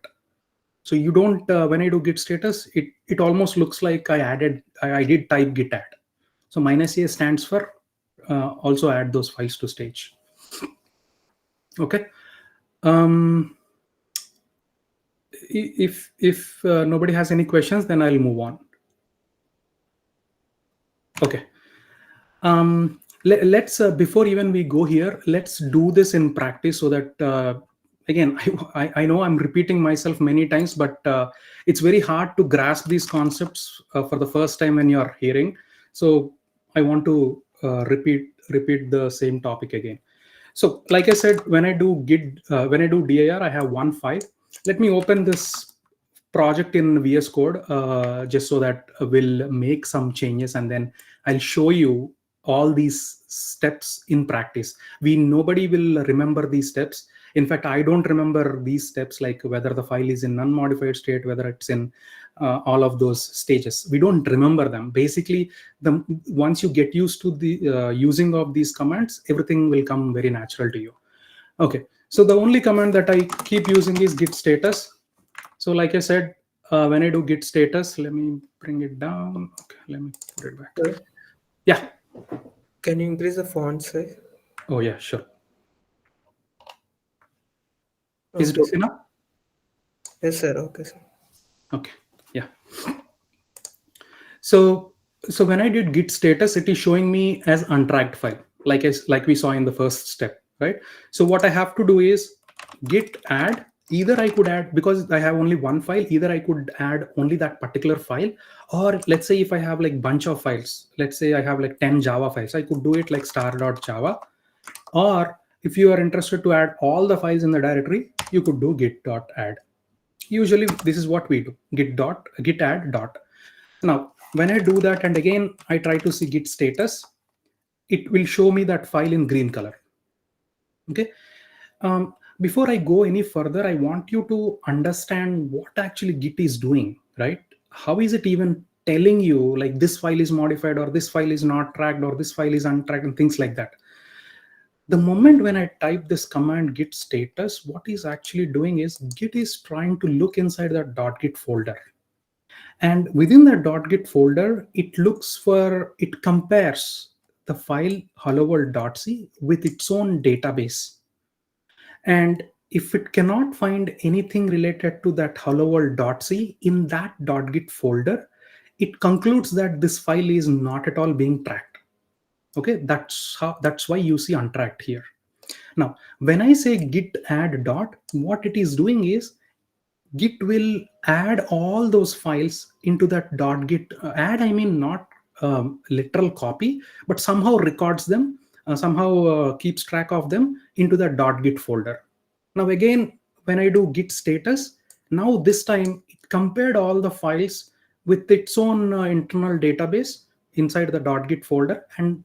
So you don't, when I do git status, it almost looks like I did type git add. So -a stands for also add those files to stage. Okay. If nobody has any questions, then I'll move on. Okay. Let's before even we go here, let's do this in practice so that again, I know I'm repeating myself many times, but it's very hard to grasp these concepts for the first time when you're hearing. So I want to repeat the same topic again. So like I said, when I do dir, I have one file. Let me open this project in VS Code just so that we'll make some changes, and then I'll show you all these steps in practice. Nobody will remember these steps. In fact, I don't remember these steps, like whether the file is in unmodified state, whether it's in all of those stages. We don't remember them. Basically, once you get used to the using of these commands, everything will come very natural to you. Okay, so the only command that I keep using is git status. So like I said, when I do git status, let me bring it down. Okay, let me put it back. Sure. Yeah. Can you increase the font size? Oh yeah, sure. Is it okay now? Yes, sir. Okay, sir. Okay. Yeah. So when I did git status, it is showing me as untracked file, like we saw in the first step, right? So what I have to do is git add. Either I could add, because I have only one file, either I could add only that particular file, or let's say if I have like bunch of files, let's say I have like 10 Java files, I could do it like star.java. Or if you are interested to add all the files in the directory, you could do git.add. Usually this is what we do, git add dot. Now, when I do that, and again, I try to see git status, it will show me that file in green color. Okay. Before I go any further, I want you to understand what actually Git is doing, right? How is it even telling you like this file is modified, or this file is not tracked, or this file is untracked, and things like that. The moment when I type this command git status, what is actually doing is Git is trying to look inside that .git folder. And within that .git folder, it compares the file hello-world.c with its own database. And if it cannot find anything related to that hello-world.c in that .git folder, it concludes that this file is not at all being tracked. Okay, that's why you see untracked here. Now, when I say git add dot, what it is doing is Git will add all those files into that .git. Add, I mean not literal copy, but somehow records them, somehow keeps track of them into the .git folder. Now again, when I do git status, now this time it compared all the files with its own internal database inside the .git folder and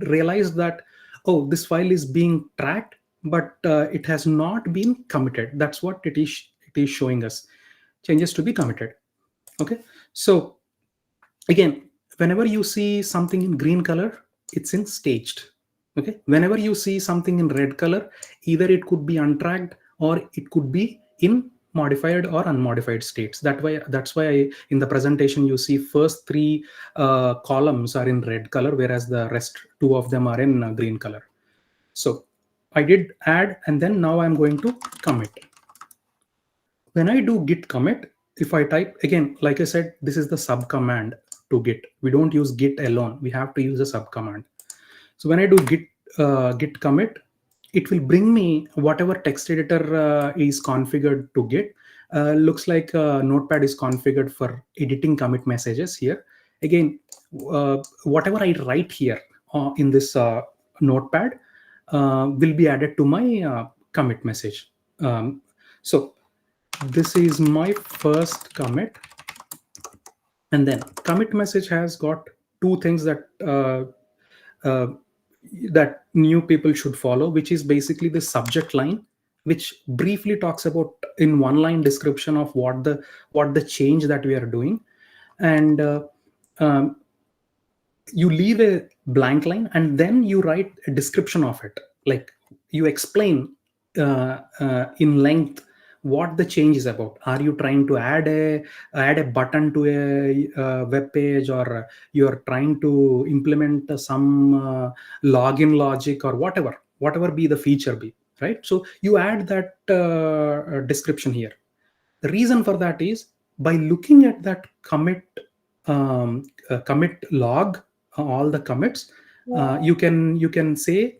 realized that, oh, this file is being tracked, but it has not been committed. That's what it is showing us, changes to be committed. Okay, so again, whenever you see something in green color, it's in staged. Okay, whenever you see something in red color, either it could be untracked or it could be in modified or unmodified states. That's why in the presentation you see first three columns are in red color, whereas the rest two of them are in green color. So I did add, and then now I'm going to commit. When I do git commit, if I type again, like I said, this is the sub command to git. We don't use git alone. We have to use a sub command. So when I do git commit, it will bring me whatever text editor is configured to git. Looks like Notepad is configured for editing commit messages here. Again, whatever I write here in this Notepad will be added to my commit message. So this is my first commit, and then commit message has got two things that that new people should follow, which is basically the subject line, which briefly talks about in one line description of what the change that we are doing, and you leave a blank line and then you write a description of it, like you explain in length what the change is about. Are you trying to add a button to a web page, or you're trying to implement some login logic, or whatever be the feature be, right? So you add that description here. The reason for that is by looking at that commit log, all the commits, you can say,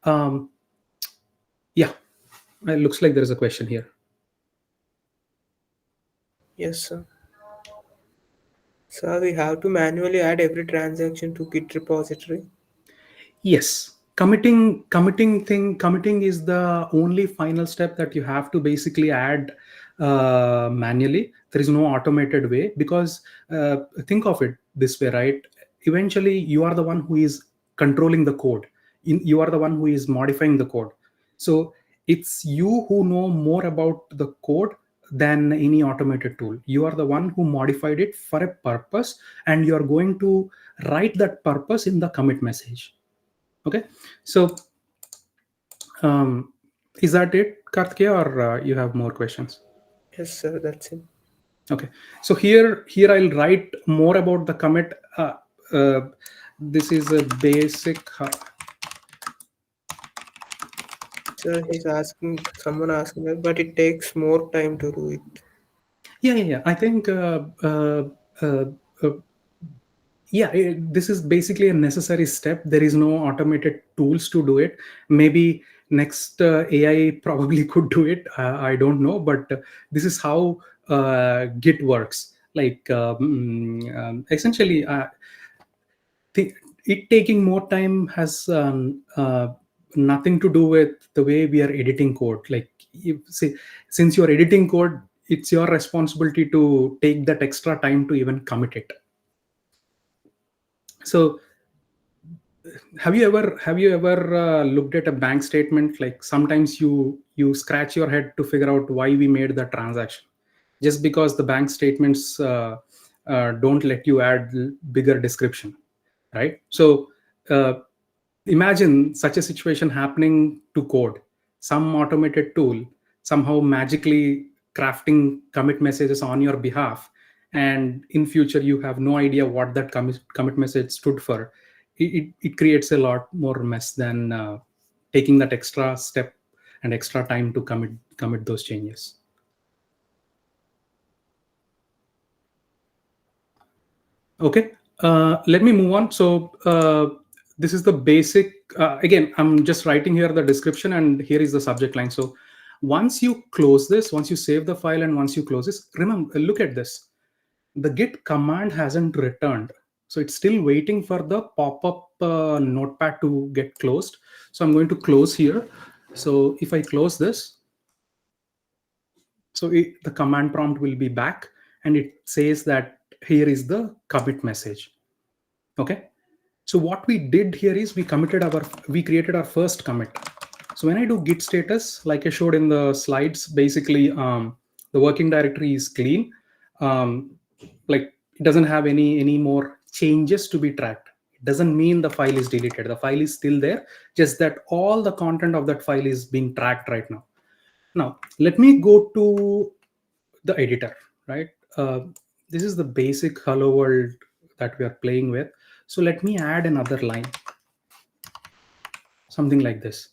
yeah, it looks like there is a question here. Yes, sir. So we have to manually add every transaction to Git repository. Yes, committing is the only final step that you have to basically add manually. There is no automated way, because think of it this way, right? Eventually you are the one who is controlling the code. You are the one who is modifying the code. So it's you who know more about the code than any automated tool. You are the one who modified it for a purpose, and you are going to write that purpose in the commit message. Okay, so is that it, Karthikeya, or you have more questions? Yes, sir, that's it. Okay, so here I'll write more about the commit. This is a basic. Sir, someone asking that, but it takes more time to do it. Yeah. I think this is basically a necessary step. There is no automated tools to do it. Maybe next AI probably could do it. I don't know, but this is how Git works. Like essentially, it taking more time has nothing to do with the way we are editing code. Like, since you're editing code, it's your responsibility to take that extra time to even commit it. So have you ever looked at a bank statement? Like, sometimes you scratch your head to figure out why we made the transaction, just because the bank statements don't let you add bigger description, right? So imagine such a situation happening to code. Some automated tool somehow magically crafting commit messages on your behalf, and in future you have no idea what that commit message stood for. it creates a lot more mess than taking that extra step and extra time to commit those changes. Okay, let me move on. So this is the basic. Again, I'm just writing here the description, and here is the subject line. So once you close this, once you save the file, and once you close this, remember, look at this. The git command hasn't returned. So it's still waiting for the pop-up notepad to get closed. So I'm going to close here. So if I close this, so the command prompt will be back, and it says that here is the commit message. Okay. So what we did here is we created our first commit. So when I do git status, like I showed in the slides, basically the working directory is clean. Like it doesn't have any more changes to be tracked. It doesn't mean the file is deleted. The file is still there, just that all the content of that file is being tracked right now. Now, let me go to the editor, right? This is the basic hello world that we are playing with. So let me add another line, something like this.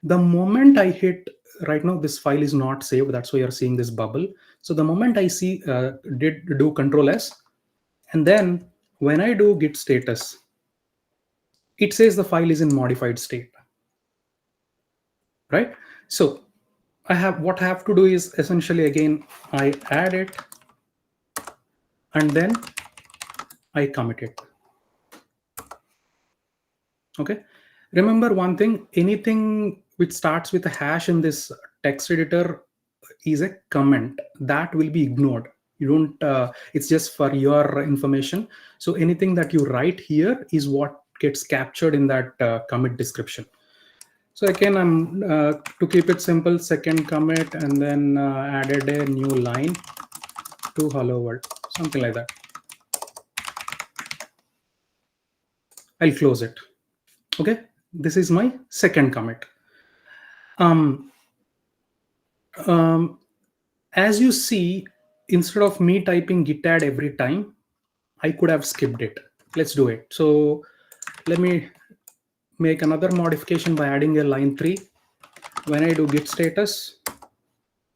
The moment I hit, right now this file is not saved, that's why you're seeing this bubble. So the moment I see do Control S, and then when I do git status, it says the file is in modified state, right? So what I have to do is essentially, again, I add it and then I commit it. Okay, remember one thing, anything which starts with a hash in this text editor is a comment that will be ignored. You don't it's just for your information. So anything that you write here is what gets captured in that commit description. So again, I'm to keep it simple, second commit, and then added a new line to hello world, something like that. I'll close it. Okay, this is my second commit. As you see, instead of me typing git add every time, I could have skipped it. Let's do it. So let me make another modification by adding a line 3. When I do git status,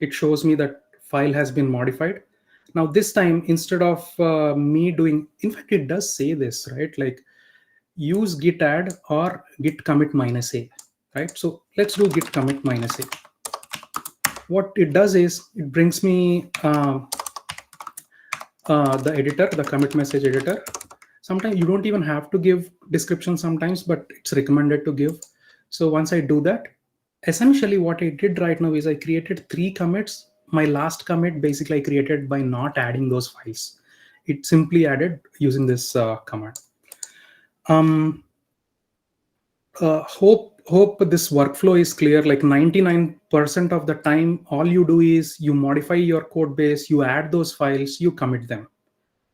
it shows me that file has been modified. Now this time, instead of me doing, in fact, it does say this, right? Like use git add or git commit -a, right? So let's do git commit -a. What it does is it brings me the editor, the commit message editor. Sometimes you don't even have to give description sometimes, but it's recommended to give. So once I do that, essentially what I did right now is I created 3 commits. My last commit basically I created by not adding those files. It simply added using this command. Hope this workflow is clear. Like 99% of the time, all you do is you modify your code base, you add those files, you commit them.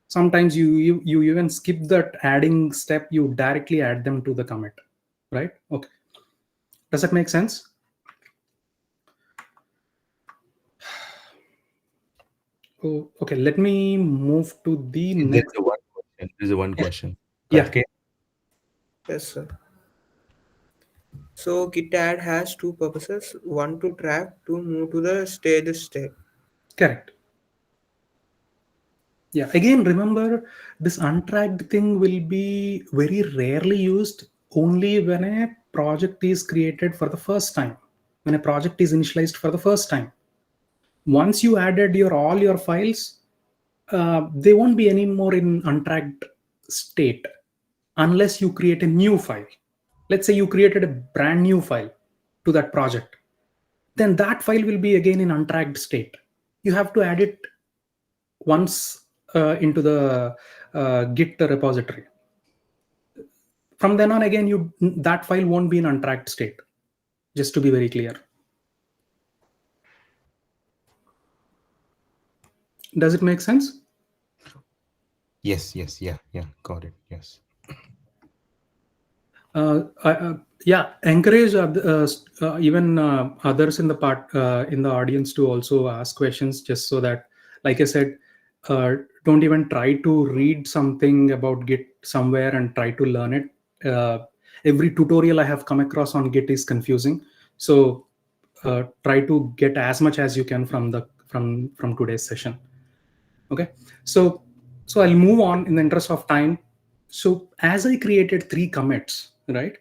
Sometimes you even skip that adding step, you directly add them to the commit, right? Okay, does that make sense? Oh, okay, let me move to the next. There's a one question. Yeah. Okay. Yes, sir. So git add has 2 purposes: one to track, to move to the state. Correct. Yeah, again, remember this untracked thing will be very rarely used only when a project is created for the first time, when a project is initialized for the first time. Once you added all your files, they won't be anymore in untracked state unless you create a new file. Let's say you created a brand new file to that project, then that file will be again in untracked state. You have to add it once into the Git repository. From then on, again, that file won't be in untracked state. Just to be very clear. Does it make sense? Yes. Yeah. Got it. Yes. Yeah, encourage even others in the audience to also ask questions, just so that, like I said, don't even try to read something about Git somewhere and try to learn it. Every tutorial I have come across on Git is confusing. So try to get as much as you can from today's session. Okay, so I'll move on in the interest of time. So as I created 3 commits, right?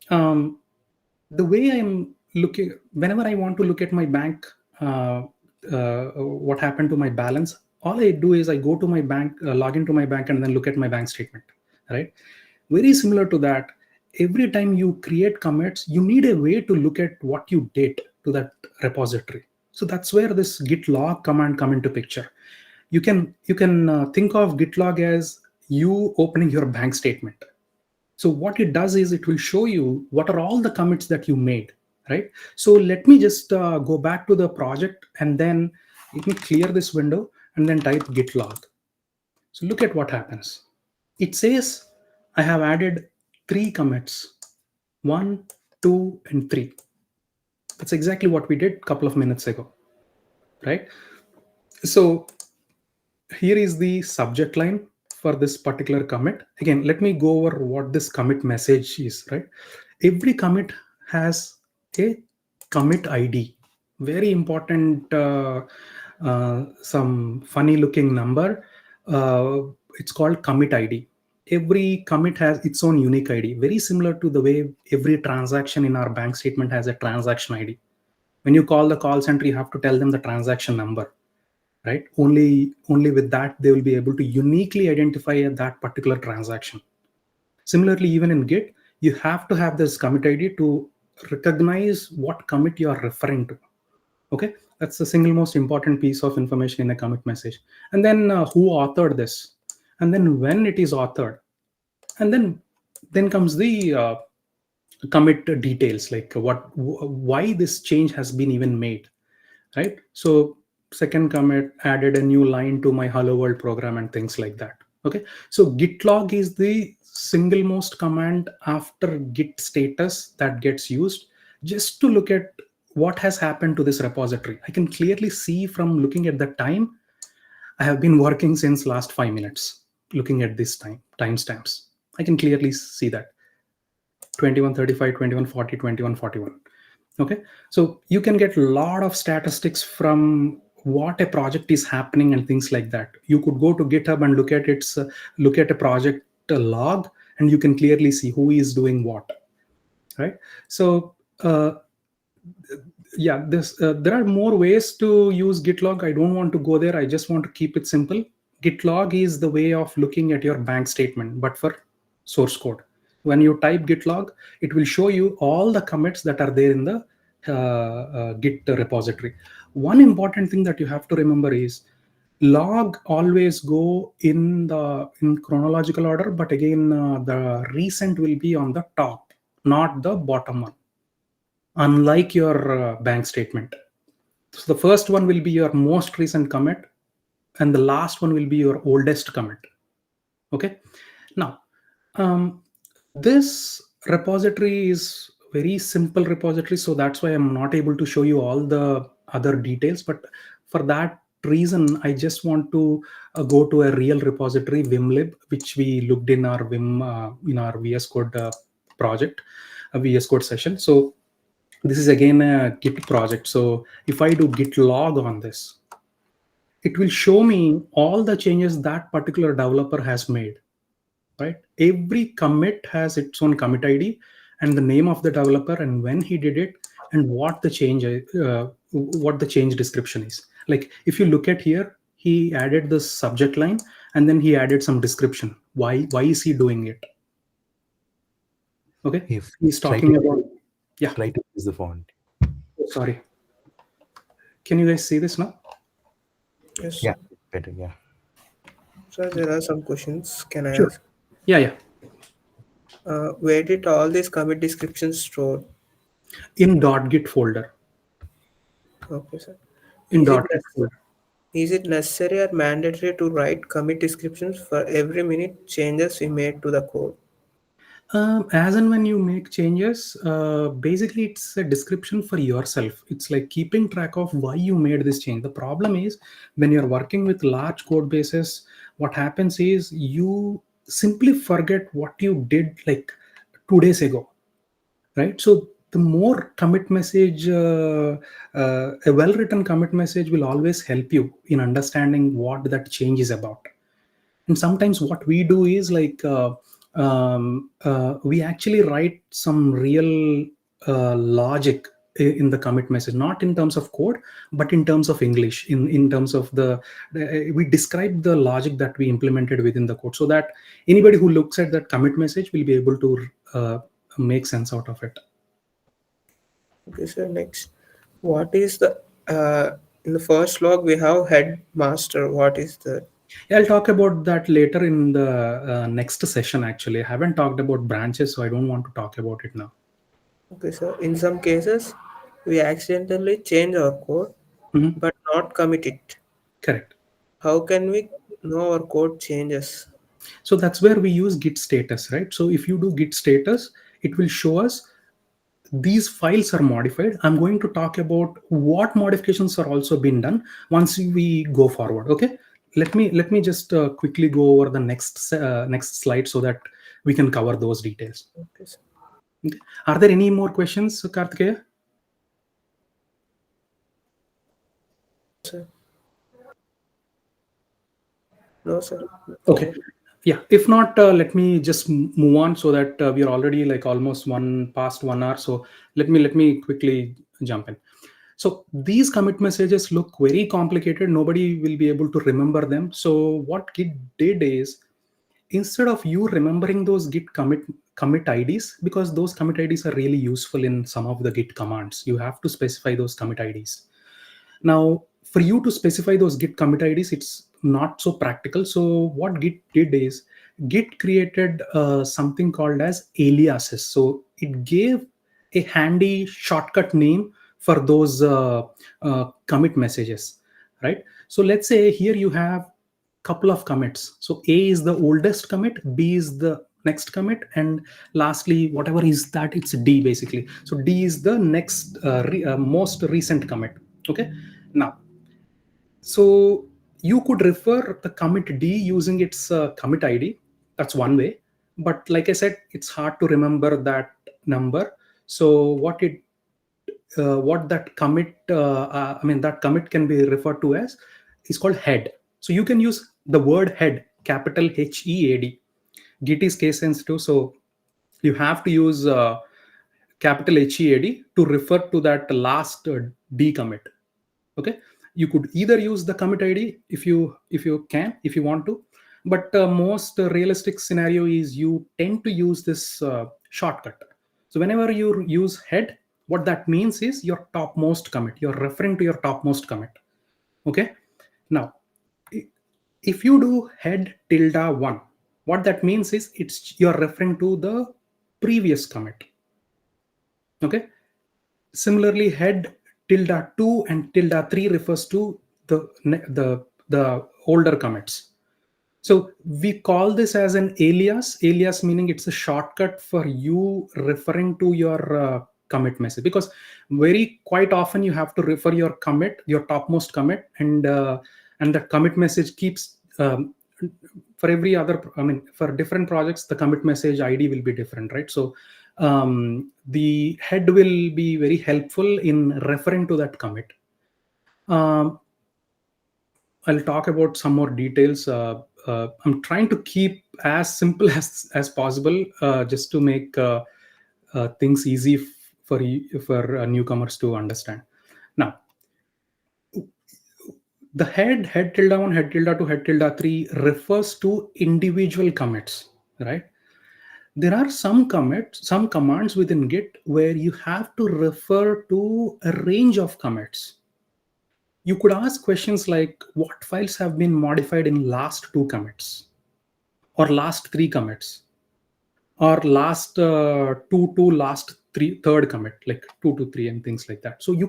The way I'm looking, whenever I want to look at my bank, what happened to my balance, all I do is I go to my bank, log into my bank, and then look at my bank statement, right? Very similar to that. Every time you create commits, you need a way to look at what you did to that repository. So that's where this git log command come into picture. You can think of git log as you opening your bank statement. So what it does is it will show you what are all the commits that you made, right? So let me just go back to the project, and then let me clear this window and then type git log. So look at what happens. It says I have added 3 commits, 1, 2, and 3. That's exactly what we did a couple of minutes ago, right? So here is the subject line for this particular commit. Again, let me go over what this commit message is, right? Every commit has a commit ID. Very important, some funny looking number. It's called commit ID. Every commit has its own unique ID, very similar to the way every transaction in our bank statement has a transaction ID. When you call the call center, you have to tell them the transaction number, right? Only with that they will be able to uniquely identify that particular transaction. Similarly, even in Git, you have to have this commit ID to recognize what commit you are referring to. Okay, that's the single most important piece of information in a commit message. And then who authored this, and then when it is authored, and then comes the commit details, like why this change has been even made, right? So second commit added a new line to my hello world program and things like that. Okay, so git log is the single most command after git status that gets used just to look at what has happened to this repository. I can clearly see from looking at the time. I have been working since last 5 minutes looking at this timestamps. I can clearly see that 2135, 2140, 2141. Okay, so you can get a lot of statistics from what a project is happening and things like that. You could go to GitHub and look at a project log, and you can clearly see who is doing what, right? So yeah, there are more ways to use git log. I don't want to go there. I just want to keep it simple. Git log is the way of looking at your bank statement, but for source code. When you type git log, it will show you all the commits that are there in the Git repository. One important thing that you have to remember is log always go in chronological order, but again, the recent will be on the top, not the bottom one, unlike your bank statement. So the first one will be your most recent commit, and the last one will be your oldest commit. Okay, now this repository is very simple repository, so that's why I'm not able to show you all the other details. But for that reason, I just want to go to a real repository, vimlib, which we looked in our in our VS Code project, a VS Code session. So this is again a Git project. So if I do git log on this, it will show me all the changes that particular developer has made, right? Every commit has its own commit ID and the name of the developer and when he did it and what the change description is. Like if you look at here, he added the subject line and then he added some description. Why is he doing it? Okay, If he's talking about, yeah. Try to use the font. Sorry. Can you guys see this now? Yes. Yeah, better. Yeah. So there are some questions. Can I Sure. ask? Yeah. Where did all these commit descriptions stored? In .git folder. Okay, sir. In .git folder. Is it necessary or mandatory to write commit descriptions for every minute changes we made to the code? As and when you make changes, basically it's a description for yourself. It's like keeping track of why you made this change. The problem is when you're working with large code bases, what happens is you simply forget what you did like 2 days ago, right? So the more commit message, a well-written commit message will always help you in understanding what that change is about. And sometimes what we do is like we actually write some real logic in the commit message, not in terms of code, but in terms of English, in terms of we describe the logic that we implemented within the code, so that anybody who looks at that commit message will be able to make sense out of it. Okay, so next, what is the in the first log we have head master. What is that? Yeah, I'll talk about that later in the next session. Actually, I haven't talked about branches, so I don't want to talk about it now. Okay, so in some cases we accidentally change our code Mhm. but not commit it. Correct. How can we know our code changes? So that's where we use git status, right? So if you do git status, it will show us these files are modified. I'm going to talk about what modifications are also being done once we go forward. Okay, let me just quickly go over the next slide so that we can cover those details. Okay, sir. Okay. Are there any more questions, Karthikeya? Sir. No, sir. Okay. Yeah, if not, let me just move on so that we are already like almost past 1 hour. So let me quickly jump in. So these commit messages look very complicated. Nobody will be able to remember them. So what Git did is, instead of you remembering those Git commit IDs, because those commit IDs are really useful in some of the Git commands, you have to specify those commit IDs. Now, for you to specify those Git commit IDs, it's not so practical. So what Git did is, Git created something called as aliases. So it gave a handy shortcut name for those commit messages, right? So let's say here you have couple of commits. So A is the oldest commit, B is the next commit, and lastly whatever is that, it's D basically. So D is the next most recent commit. Okay, now, so you could refer the commit D using its commit ID. That's one way, but like I said, it's hard to remember that number. So what that commit that commit can be referred to as is called head. So you can use the word head, capital HEAD. Git is case sensitive, so you have to use capital HEAD to refer to that last D commit. Okay, you could either use the commit ID if you want to, but most realistic scenario is you tend to use this shortcut. So whenever you use head, what that means is your topmost commit, you're referring to your topmost commit. Okay, now if you do head tilde 1, what that means is you're referring to the previous commit. Okay, similarly, head tilde 2 and tilde 3 refers to the older commits. So we call this as an alias meaning it's a shortcut for you referring to your commit message, because very quite often you have to refer your commit, your topmost commit, and the commit message keeps for every other, for different projects, the commit message ID will be different, right? So the head will be very helpful in referring to that commit. I'll talk about some more details. I'm trying to keep as simple as possible, just to make things easy for newcomers to understand. Now, the head tilde 1, head tilde 2, head tilde 3 refers to individual commits, right? There are some commands within Git where you have to refer to a range of commits. You could ask questions like, what files have been modified in last 2 commits, or last 3 commits, or last 2 to last 3 third commit, like 2 to 3 and things like that. So you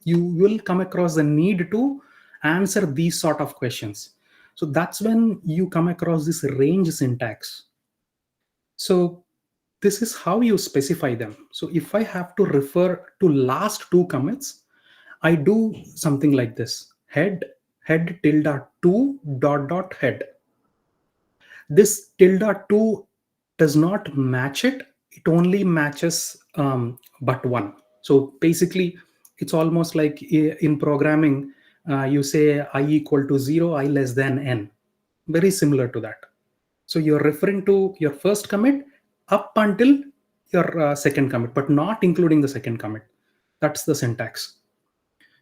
will come across the need to answer these sort of questions. So that's when you come across this range syntax. So this is how you specify them. So if I have to refer to last 2 commits, I do something like this: head tilde 2 head. This tilde 2 does not match it, it only matches but one. So basically, it's almost like in programming, you say I equal to 0, I less than n. Very similar to that. So you're referring to your first commit up until your second commit, but not including the second commit. That's the syntax.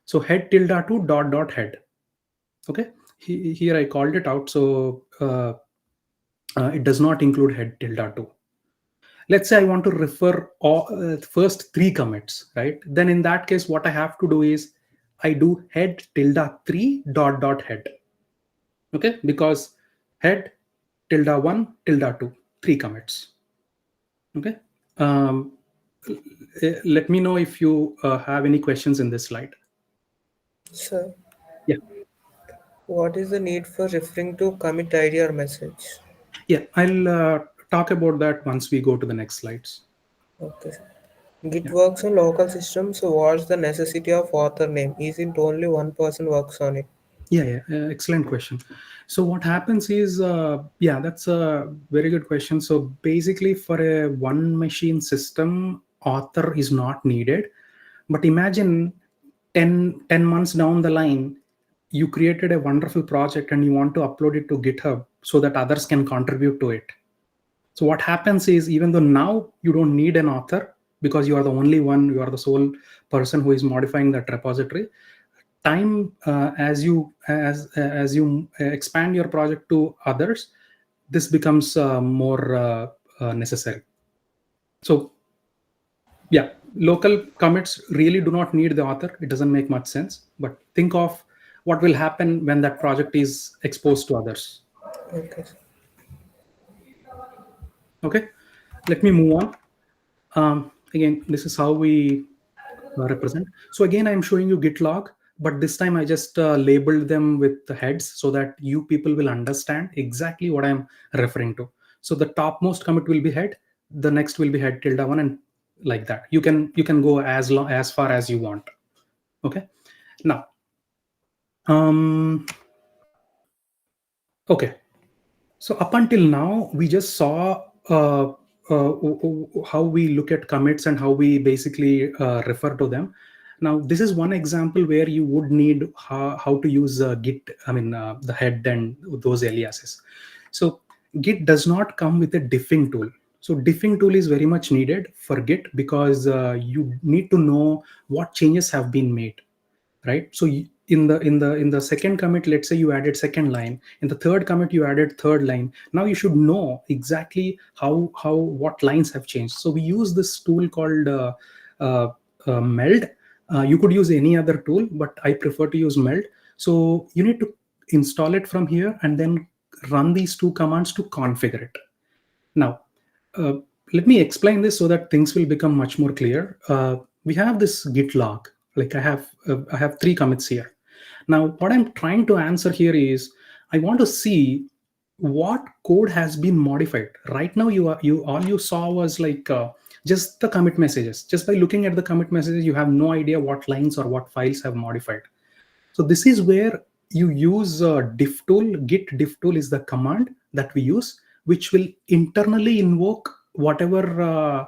So head tilde to dot dot head. Okay, here I called it out. So it does not include head tilde to. Let's say I want to refer all, first 3 commits, right? Then in that case, what I have to do is I do head tilde 3 dot dot head. Okay, because head tilde 1 tilde 2, 3 commits. Okay. Let me know if you have any questions in this slide. So, Yeah. what is the need for referring to commit ID or message? Yeah, I'll talk about that once we go to the next slides. Okay. Git Yeah. works on local systems, so what's the necessity of author name? Isn't only one person works on it? Yeah, excellent question. So what happens is, yeah, that's a very good question. So basically, for a one machine system, author is not needed. But imagine 10 months down the line, you created a wonderful project and you want to upload it to GitHub so that others can contribute to it. So what happens is, even though now you don't need an author because you are the only one, you are the sole person who is modifying that repository. Time as you expand your project to others, this becomes more necessary. So yeah, local commits really do not need the author. It doesn't make much sense. But think of what will happen when that project is exposed to others. Okay. Okay, let me move on. Again, this is how we represent. So again, I'm showing you git log, but this time I just labeled them with the heads so that you people will understand exactly what I'm referring to. So the topmost commit will be head, the next will be head tilde 1, and like that. You can go as far as you want. Okay. Now, okay. So up until now, we just saw how we look at commits and how we basically refer to them. Now, this is one example where you would need how to use Git, the head and those aliases. So Git does not come with a diffing tool. So diffing tool is very much needed for Git because you need to know what changes have been made, right? So in the second commit, let's say you added second line, in the third commit you added third line. Now you should know exactly how what lines have changed. So we use this tool called uh, meld. You could use any other tool, but I prefer to use meld. So you need to install it from here and then run these two commands to configure it. Now, uh, let me explain this so that things will become much more clear. We have this git log. Like I have 3 commits here. Now, what I'm trying to answer here is I want to see what code has been modified. Right now, you all you saw was like just the commit messages. Just by looking at the commit messages, you have no idea what lines or what files have modified. So this is where you use diff tool. Git diff tool is the command that we use, which will internally invoke whatever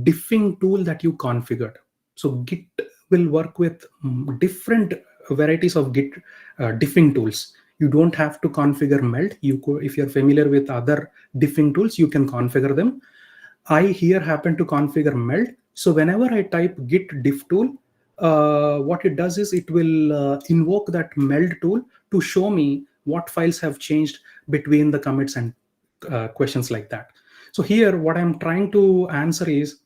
diffing tool that you configured. So Git will work with different varieties of Git diffing tools. You don't have to configure meld. If you're familiar with other diffing tools, you can configure them. I here happen to configure meld. So whenever I type git diff tool, what it does is it will invoke that meld tool to show me what files have changed between the commits and questions like that. So here, what I'm trying to answer is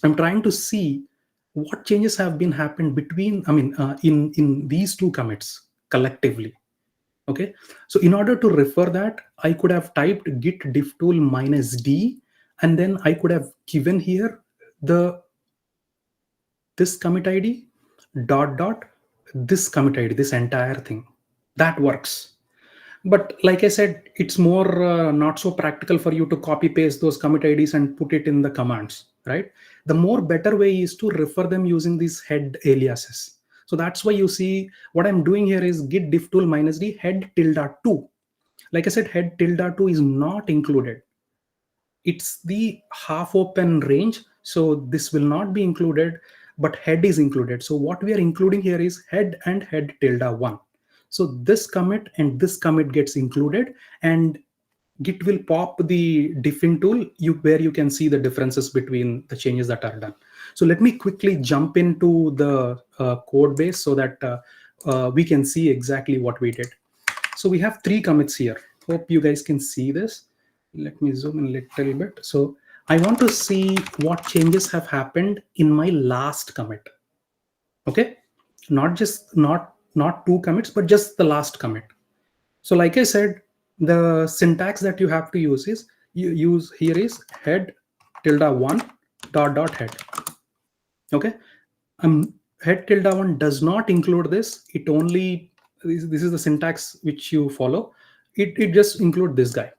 I'm trying to see what changes have been happened between, in these two commits collectively. Okay, so in order to refer that, I could have typed git diff tool -d, and then I could have given here this commit id dot dot this commit id, this entire thing. That works. But like I said, it's more not so practical for you to copy paste those commit IDs and put it in the commands, right? The more better way is to refer them using these head aliases. So that's why you see what I'm doing here is git diff tool -d head tilde 2. Like I said, head tilde 2 is not included. it's the half open range. So this will not be included, but head is included. So what we are including here is head and head tilde 1. So this commit and this commit gets included, and Git will pop the diffing tool where you can see the differences between the changes that are done. So let me quickly jump into the code base so that we can see exactly what we did. So we have 3 commits here. Hope you guys can see this. Let me zoom in a little bit. So I want to see what changes have happened in my last commit. Okay, not 2 commits, but just the last commit. So like I said, the syntax that you have to use is head tilde 1 dot head. Okay, head tilde 1 does not include this. It only, this is the syntax which you follow. It just include this guy,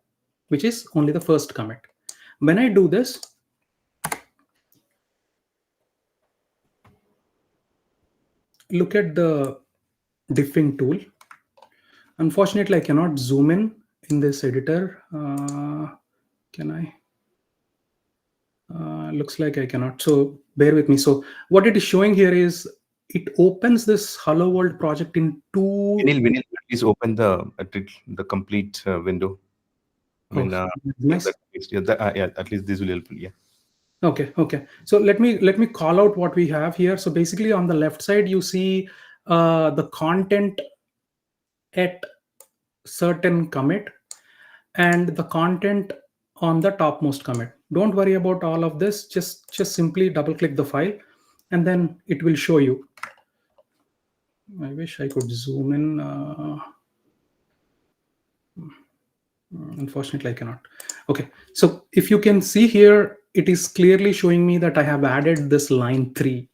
which is only the first commit. When I do this, look at the diffing tool. Unfortunately, I cannot zoom in this editor. Can I? Looks like I cannot. So bear with me. So what it is showing here is it opens this Hello World project in 2. Vineel, please open the complete window. I mean, nice. at least this will help. Yeah. Okay. So let me call out what we have here. So basically, on the left side, you see the content at certain commit and the content on the topmost commit. Don't worry about all of this. Just simply double click the file, and then it will show you. I wish I could zoom in. Unfortunately, I cannot. Okay, so if you can see here, it is clearly showing me that I have added this line 3.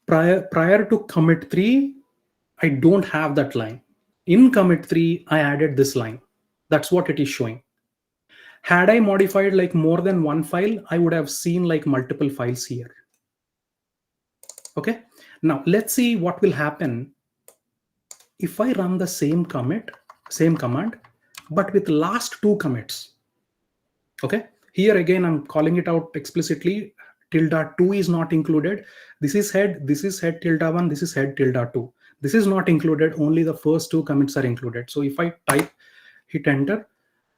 Prior to commit 3, I don't have that line. In commit 3, I added this line. That's what it is showing. Had I modified like more than one file, I would have seen like multiple files here. Okay, now let's see what will happen if I run the same command, but with last 2 commits. Okay, here again, I'm calling it out explicitly. Tilde 2 is not included. This is head tilde 1, this is head tilde 2. This is not included, only the first 2 commits are included. So if I hit enter,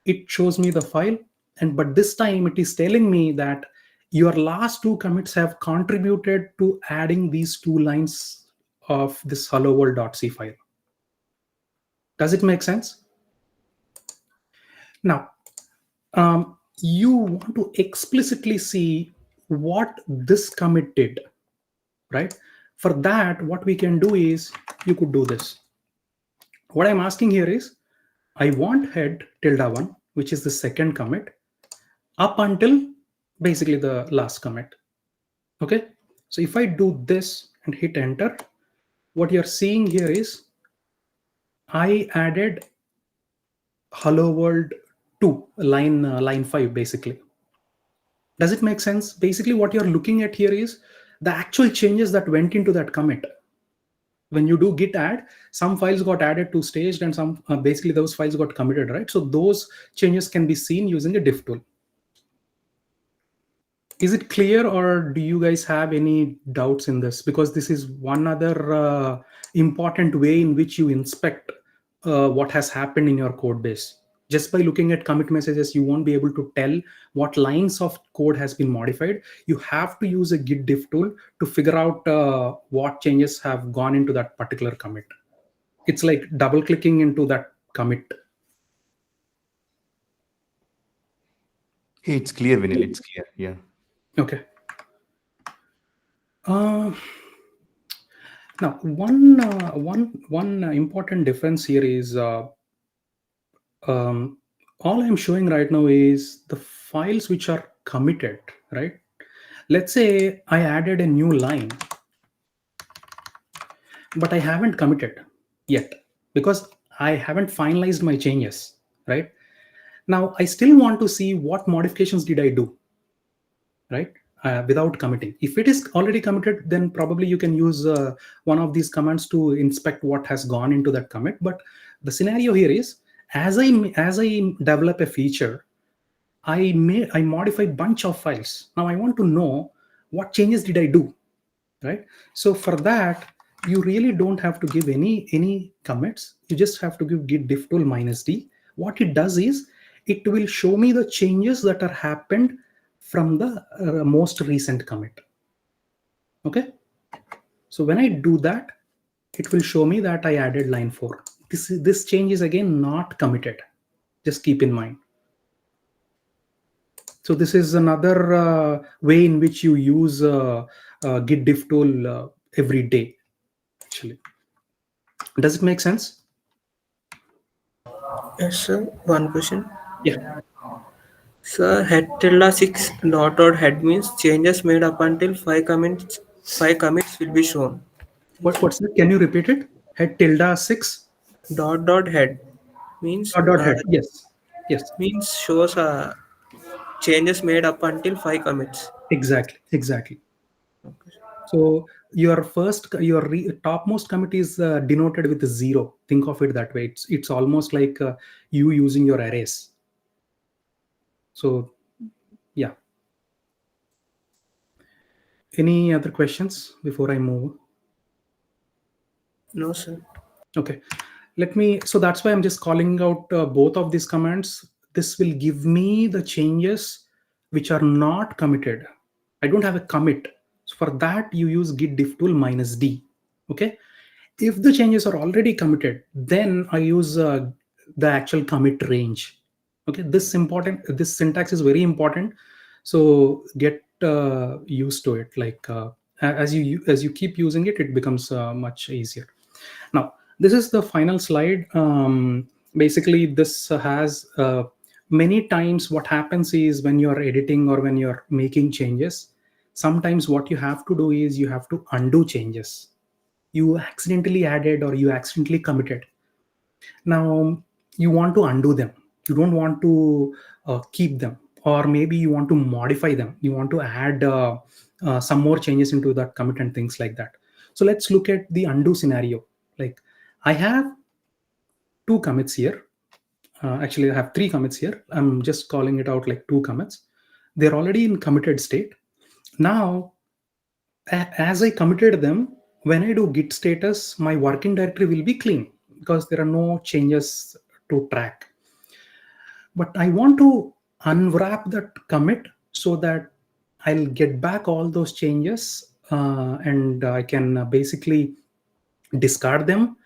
it shows me the file, but this time it is telling me that your last 2 commits have contributed to adding these 2 lines of this hello world.c file. Does it make sense? Now, you want to explicitly see what this commit did, right? For that, what we can do is, you could do this. What I'm asking here is, I want head tilde 1, which is the second commit, up until basically the last commit. Okay, so if I do this and hit enter, what you're seeing here is I added hello world 2 line 5 basically. Does it make sense? Basically what you're looking at here is the actual changes that went into that commit. When you do git add, some files got added to staged and some basically those files got committed, right? So those changes can be seen using a diff tool. Is it clear, or do you guys have any doubts in this? Because this is one other important way in which you inspect what has happened in your code base. Just by looking at commit messages, you won't be able to tell what lines of code has been modified. You have to use a git diff tool to figure out what changes have gone into that particular commit. It's like double clicking into that commit. Hey, it's clear, Vineel. It's clear. Yeah. Okay. Now, one important difference here is all I'm showing right now is the files which are committed, right? Let's say I added a new line, but I haven't committed yet because I haven't finalized my changes, right? Now, I still want to see what modifications did I do, right? Without committing. If it is already committed, then probably you can use one of these commands to inspect what has gone into that commit. But the scenario here is, as I develop a feature, I modify bunch of files. Now I want to know what changes did I do, right? So for that, you really don't have to give any commits. You just have to give git diff tool -d. What it does is it will show me the changes that are happened from the most recent commit. Okay. So when I do that, it will show me that I added line 4. This change is again not committed. Just keep in mind. So this is another way in which you use git diff tool every day, actually. Does it make sense? Yes, sir. One question. Yeah. Sir, head tilde 6 dot head means changes made up until 5 commits. 5 commits will be shown. What's that? Can you repeat it? Head tilde 6 Head means head. Yes. Yes. shows changes made up until 5 commits. Exactly. Exactly. So your topmost commit is denoted with a 0. Think of it that way. It's almost like you using your arrays. So yeah. Any other questions before I move? No, sir. Okay. So that's why I'm just calling out both of these commands. This will give me the changes which are not committed. I don't have a commit. So for that, you use git diff tool -d. Okay. If the changes are already committed, then I use the actual commit range. Okay. This syntax is very important. So get used to it. Like as you keep using it, it becomes much easier. Now, this is the final slide. Basically, this has many times what happens is when you're editing or when you're making changes, sometimes what you have to do is you have to undo changes. You accidentally added or you accidentally committed. Now, you want to undo them. You don't want to keep them. Or maybe you want to modify them. You want to add some more changes into that commit and things like that. So let's look at the undo scenario. Like I have 2 commits here. Actually, I have 3 commits here. I'm just calling it out like 2 commits. They're already in committed state. Now, as I committed them, when I do git status, my working directory will be clean because there are no changes to track. But I want to unwrap that commit so that I'll get back all those changes and I can basically discard them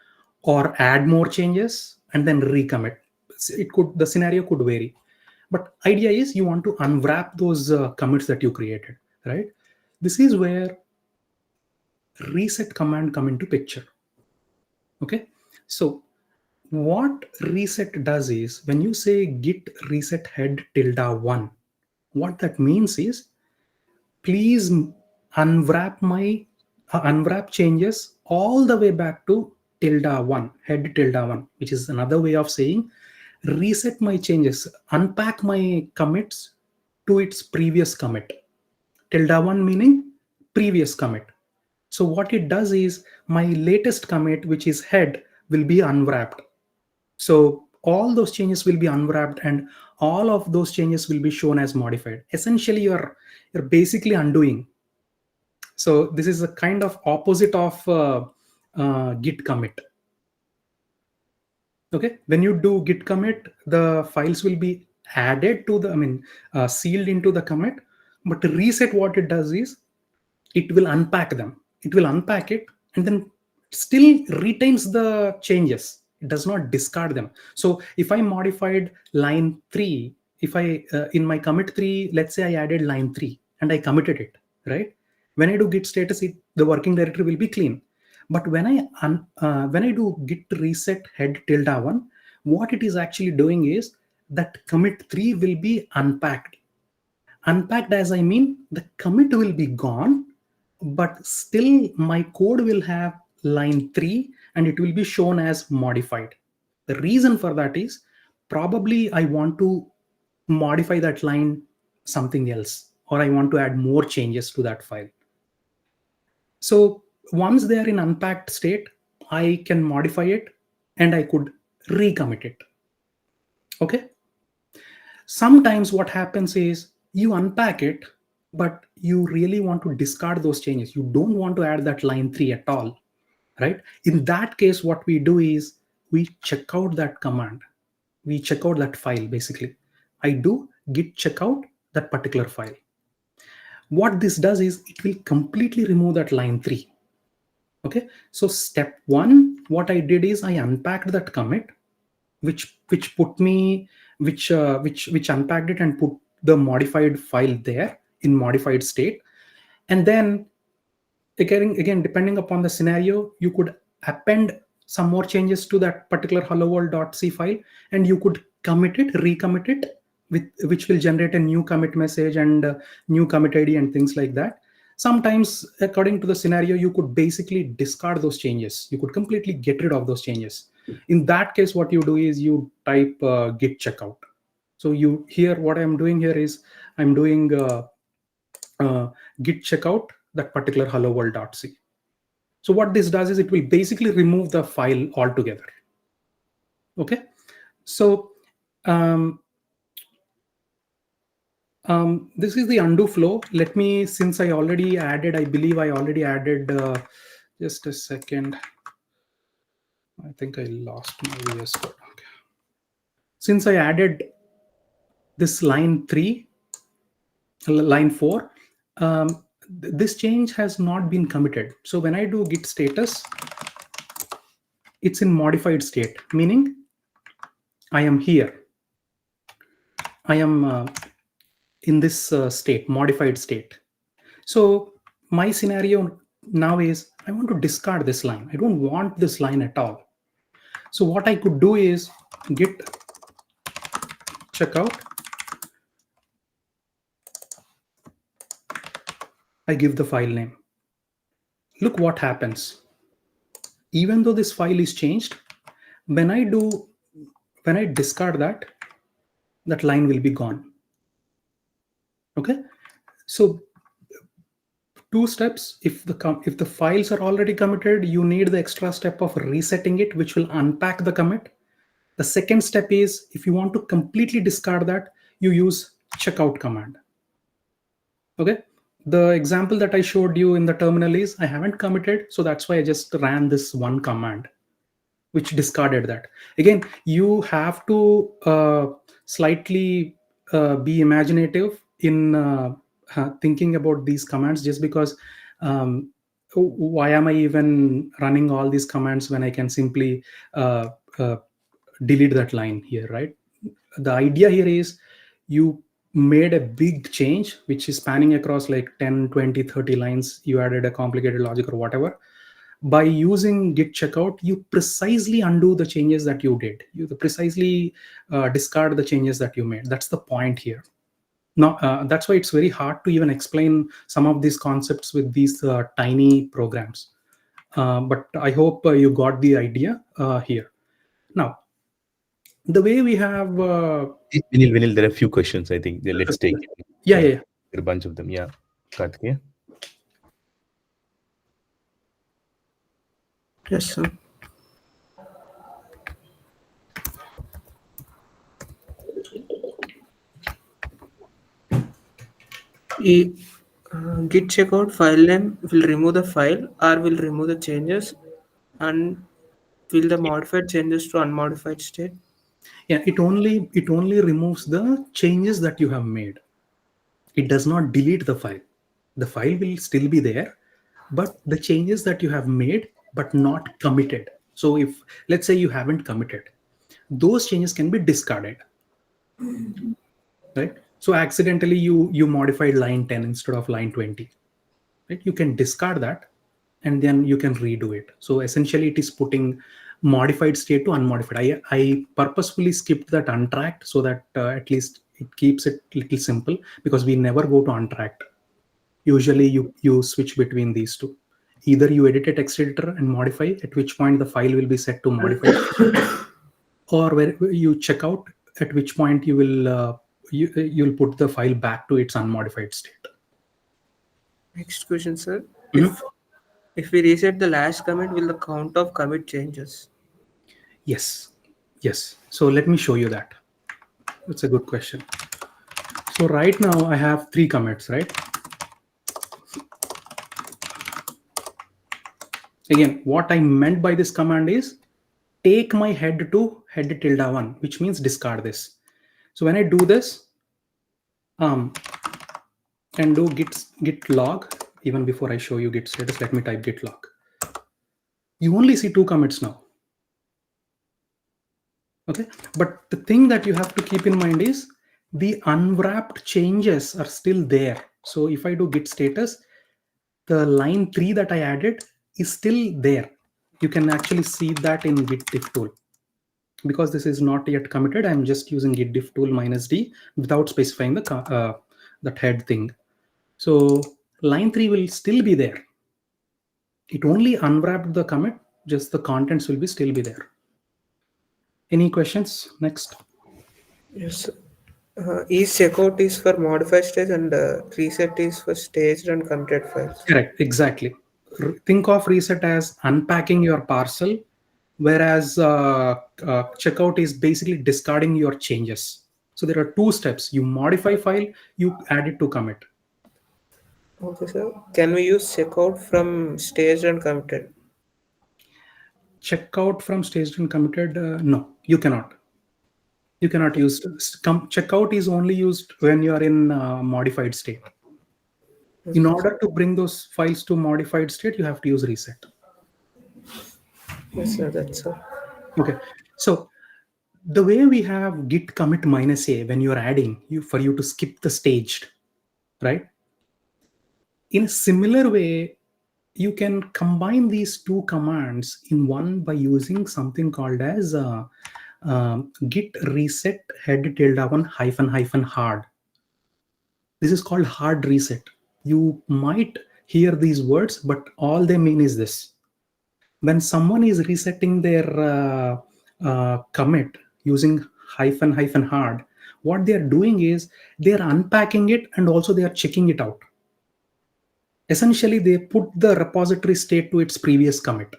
or add more changes and then recommit. The scenario could vary, but idea is you want to unwrap those commits that you created, right? This is where reset command come into picture. Okay, so what reset does is when you say git reset head tilde 1, what that means is please unwrap changes all the way back to tilde 1, head tilde 1, which is another way of saying reset my changes, unpack my commits to its previous commit. Tilde 1 meaning previous commit. So what it does is my latest commit, which is head, will be unwrapped. So all those changes will be unwrapped and all of those changes will be shown as modified. Essentially, you're basically undoing. So this is a kind of opposite of git commit. Okay, when you do git commit, the files will be added to sealed into the commit. But reset, what it does is it will unpack them. It will unpack it and then still retains the changes. It does not discard them. So if I modified line 3, if I in my commit 3, let's say I added line 3 and I committed it, right? When I do git status, the working directory will be clean. But when I do git reset head tilde 1, what it is actually doing is that commit 3 will be unpacked. Unpacked as I mean the commit will be gone, but still my code will have line 3 and it will be shown as modified. The reason for that is probably I want to modify that line something else, or I want to add more changes to that file. So once they are in unpacked state, I can modify it and I could recommit it. Okay. Sometimes what happens is you unpack it, but you really want to discard those changes. You don't want to add that line 3 at all, right? In that case, what we do is we check out that command. We check out that file basically. I do git check out that particular file. What this does is it will completely remove that line 3. Okay, so step 1, what I did is I unpacked that commit, which put me which unpacked it and put the modified file there in modified state. And then again depending upon the scenario, you could append some more changes to that particular hello world.c file, and you could recommit it, which will generate a new commit message and new commit id and things like that. Sometimes according to the scenario, you could basically discard those changes. You could completely get rid of those changes. In that case, what you do is you type git checkout. So you here, what I'm doing here is I'm doing git checkout that particular hello world.c. So what this does is it will basically remove the file altogether. Okay, so this is the undo flow. Let me, since I already added, I believe I already added, just a second. I think I lost my VS Code. Okay. Since I added this line 3, line 4, this change has not been committed. So when I do git status, it's in modified state, meaning I am here. I am in this state, modified state. So my scenario now is I want to discard this line. I don't want this line at all. So what I could do is git checkout. I give the file name. Look what happens. Even though this file is changed, when I discard that line will be gone. Okay, so 2 steps. If the files are already committed, you need the extra step of resetting it, which will unpack the commit. The second step is if you want to completely discard that, you use checkout command. Okay, the example that I showed you in the terminal is I haven't committed, so that's why I just ran this one command which discarded that. Again, you have to slightly be imaginative in thinking about these commands, just because why am I even running all these commands when I can simply delete that line here, right? The idea here is you made a big change which is spanning across like 10, 20, 30 lines. You added a complicated logic or whatever. By using git checkout, you precisely undo the changes that you did. You precisely discard the changes that you made. That's the point here. Now, that's why it's very hard to even explain some of these concepts with these tiny programs. But I hope you got the idea here. Now, the way we have... Vineel, there are a few questions, I think. Let's take it. Yeah. There are a bunch of them. Yeah. Karthikeya? Yes, sir. Git checkout file name will remove the file or will remove the changes, and will the modified changes to unmodified state? Yeah, it only removes the changes that you have made. It does not delete the file. The file will still be there, but the changes that you have made but not committed. So if, let's say, you haven't committed, those changes can be discarded, right? So accidentally you modified line 10 instead of line 20, right? You can discard that and then you can redo it. So essentially it is putting modified state to unmodified. I purposefully skipped that untracked so that at least it keeps it little simple, because we never go to untracked. Usually you switch between these two. Either you edit a text editor and modify, at which point the file will be set to modified, or where you check out, at which point you will you'll put the file back to its unmodified state. Next question, sir. If we reset the last commit, will the count of commit changes? Yes. So let me show you that. It's a good question. So right now I have 3 commits, right? Again, what I meant by this command is take my head to head tilde 1, which means discard this. So when I do this, and do git log, even before I show you git status, let me type git log. You only see 2 commits now. Okay, but the thing that you have to keep in mind is the unwrapped changes are still there. So if I do git status, the line 3 that I added is still there. You can actually see that in git diff tool. Because this is not yet committed, I'm just using git diff tool -d without specifying the that head thing. So line 3 will still be there. It only unwrapped the commit, just the contents will be still be there. Any questions? Next. Yes. Each checkout is for modified stage and reset is for staged and committed files. Correct, exactly. Think of reset as unpacking your parcel, whereas checkout is basically discarding your changes. So there are 2 steps. You modify file, you add it to commit. Okay, sir. Can we use checkout from staged and committed? Checkout from staged and committed? No, you cannot. You cannot use checkout is only used when you are in modified state. In order to bring those files to modified state, you have to use reset. Yes, sir. That's all. Okay. So the way we have git commit -a when you're adding for you to skip the staged, right? In a similar way, you can combine these 2 commands in one by using something called as git reset head tilde 1 -- hard. This is called hard reset. You might hear these words, but all they mean is this. When someone is resetting their commit using -- hard, what they are doing is they're unpacking it and also they are checking it out. Essentially, they put the repository state to its previous commit.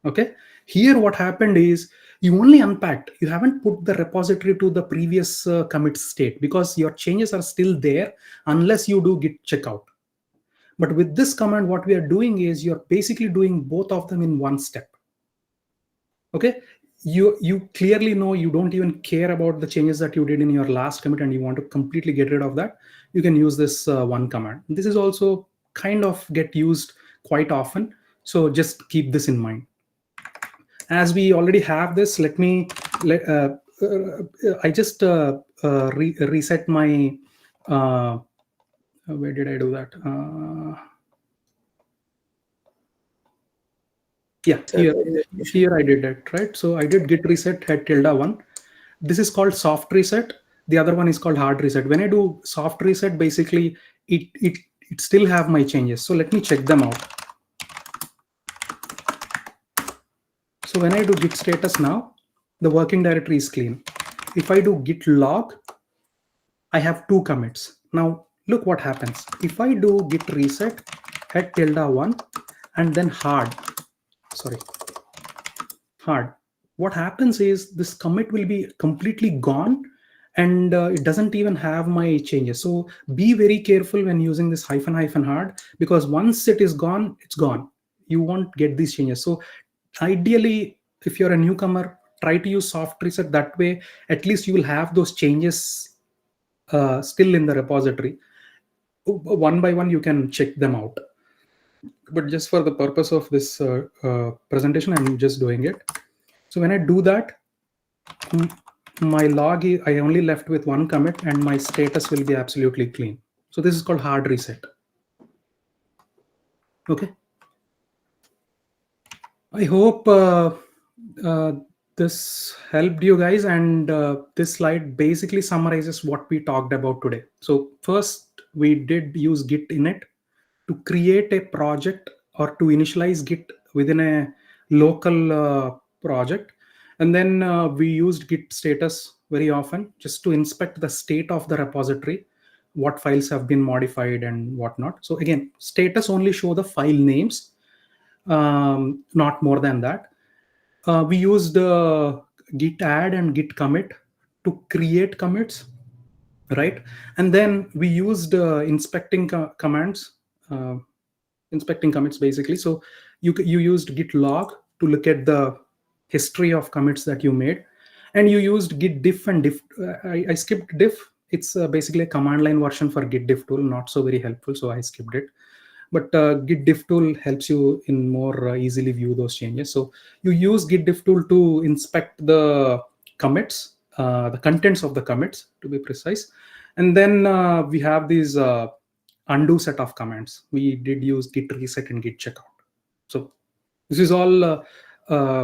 Okay. Here, what happened is you only unpacked. You haven't put the repository to the previous commit state because your changes are still there unless you do git checkout. But with this command, what we are doing is you're basically doing both of them in one step. Okay. You clearly know you don't even care about the changes that you did in your last commit and you want to completely get rid of that. You can use this one command. This is also kind of get used quite often. So just keep this in mind. As we already have this, let me I just reset my where did I do that? Yeah, here I did that, right? So I did git reset head tilde 1. This is called soft reset. The other one is called hard reset. When I do soft reset, basically it still have my changes. So let me check them out. So when I do git status now, the working directory is clean. If I do git log, I have 2 commits. Now look what happens. If I do git reset head tilde 1 and then hard, what happens is this commit will be completely gone and it doesn't even have my changes. So be very careful when using this -- hard, because once it is gone, it's gone. You won't get these changes. So ideally, if you're a newcomer, try to use soft reset. That way, at least you will have those changes still in the repository. One by one, you can check them out. But just for the purpose of this presentation, I'm just doing it. So when I do that, my log, I only left with 1 commit and my status will be absolutely clean. So this is called hard reset. Okay. I hope this helped you guys, and this slide basically summarizes what we talked about today. So first, we did use git init to create a project or to initialize git within a local project. And then we used git status very often just to inspect the state of the repository, what files have been modified and whatnot. So again, status only show the file names, not more than that. We used git add and git commit to create commits, right? And then we used inspecting commands, inspecting commits basically. So you used git log to look at the history of commits that you made, and you used git diff and diff. I skipped diff. It's basically a command line version for git diff tool, not so very helpful, so I skipped it. But git diff tool helps you in more easily view those changes. So you use git diff tool to inspect the commits, the contents of the commits to be precise. And then we have these undo set of commands. We did use git reset and git checkout. So this is all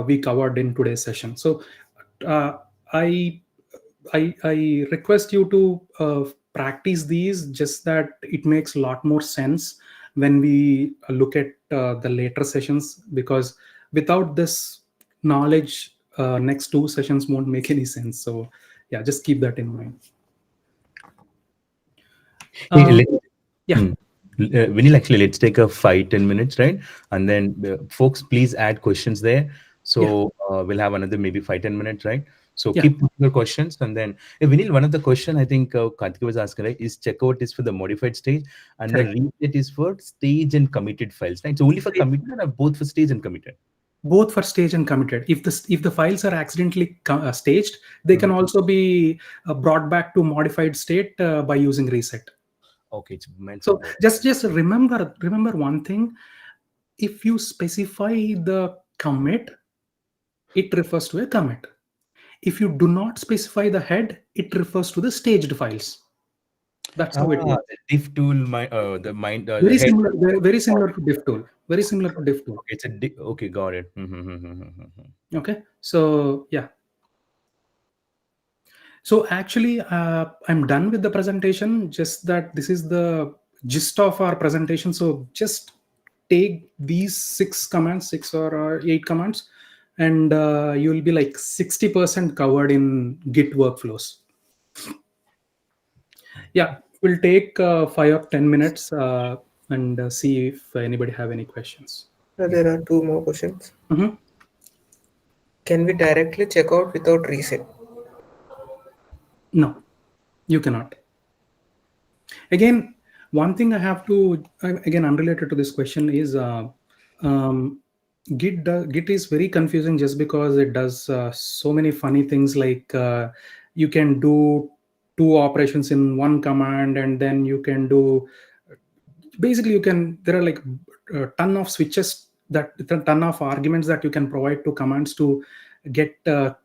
we covered in today's session. So uh, I request you to practice these, just that it makes a lot more sense when we look at the later sessions, because without this knowledge, next two sessions won't make any sense. So yeah, just keep that in mind. Yeah. Vineel, actually, let's take a 5-10 minutes, right? And then folks, please add questions there. So we'll have another maybe 5-10 minutes, right? So keep putting your questions. And then Vineel, one of the question I think Karthik was asking, right, is checkout is for the modified stage, and the reset is for stage and committed files, right? So only for committed, or both for stage and committed? Both for stage and committed. If the files are accidentally staged, they can also be brought back to modified state by using reset. Okay, it's meant so just remember one thing. If you specify the commit, it refers to a commit. If you do not specify the head, it refers to the staged files. That's how it works. The diff tool, very similar, very similar to diff tool. Very similar to diff tool. It's a okay, got it. Okay, so yeah. So actually, I'm done with the presentation. Just that this is the gist of our presentation. So just take these 6 commands, 6 or 8 commands, and you will be like 60% covered in Git workflows. Yeah, we'll take 5 or 10 minutes and see if anybody have any questions. There are 2 more questions. Mm-hmm. Can we directly check out without reset? No, you cannot. Again, one thing I have to, again, unrelated to this question is Git is very confusing just because it does so many funny things, like you can do 2 operations in one command, and then you can do, basically there are like a ton of switches, a ton of arguments that you can provide to commands to get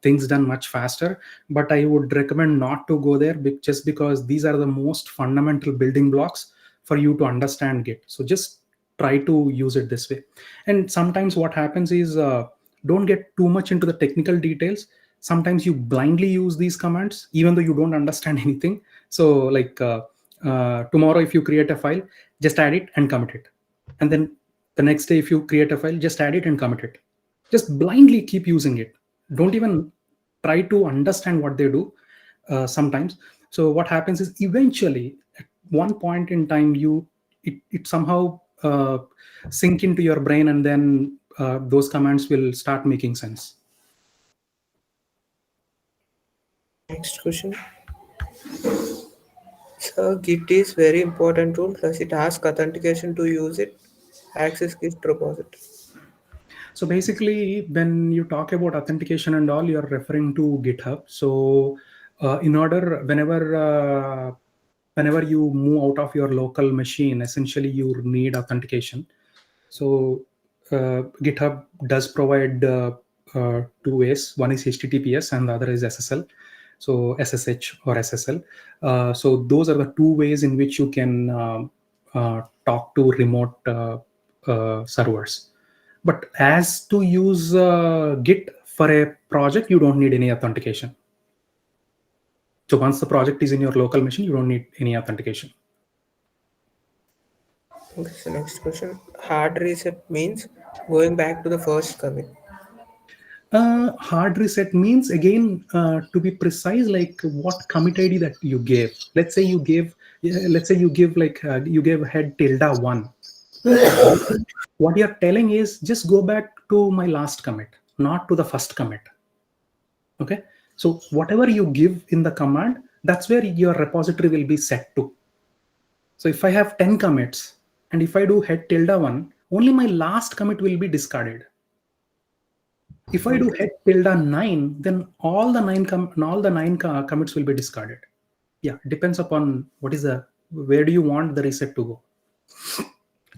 things done much faster. But I would recommend not to go there, just because these are the most fundamental building blocks for you to understand Git. So just try to use it this way. And sometimes what happens is don't get too much into the technical details. Sometimes you blindly use these commands even though you don't understand anything. So like tomorrow, if you create a file, just add it and commit it. And then the next day, if you create a file, just add it and commit it. Just blindly keep using it. Don't even try to understand what they do sometimes. So what happens is eventually at one point in time, it somehow sink into your brain, and then those commands will start making sense. Next question. So Git is very important tool. Does it ask authentication to use it? Access Git repository. So basically, when you talk about authentication and all, you're referring to GitHub. So in order, whenever you move out of your local machine, essentially you need authentication. So GitHub does provide 2 ways. One is HTTPS and the other is SSL. So SSH or SSL. So those are the 2 ways in which you can talk to remote servers. But as to use Git for a project, you don't need any authentication. So once the project is in your local machine, you don't need any authentication. Okay, so next question. Hard reset means going back to the first commit. Hard reset means, again, to be precise, like what commit ID that you gave. Let's say you give like you gave head tilde1. What you're telling is just go back to my last commit, not to the first commit. Okay, So whatever you give in the command, that's where your repository will be set to. So if I have 10 commits and if I do head tilde 1, only my last commit will be discarded. If I do head tilde 9, then all the nine commits will be discarded. Yeah, depends upon where do you want the reset to go.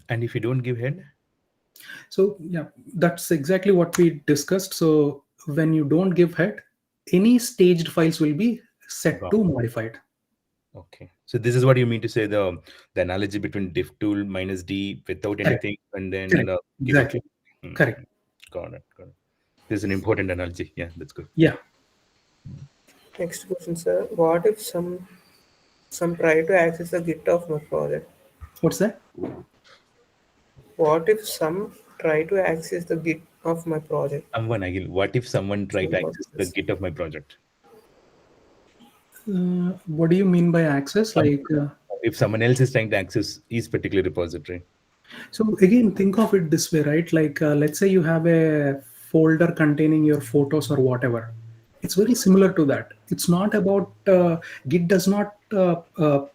And if you don't give head? So yeah, that's exactly what we discussed. So when you don't give head, any staged files will be set to modified. Okay. So this is what you mean to say, the analogy between diff tool minus D without anything, and then Correct. Exactly. Correct. Got it. This is an important analogy. Yeah, that's good. Yeah. Next question, sir. What if some try to access the Git of my project? What's that? What if some try to access the Git of my project? What if someone tried to access the Git of my project? What do you mean by access? If someone else is trying to access his particular repository. So again, think of it this way, right? Let's say you have a folder containing your photos or whatever. It's very similar to that. It's not about Git does not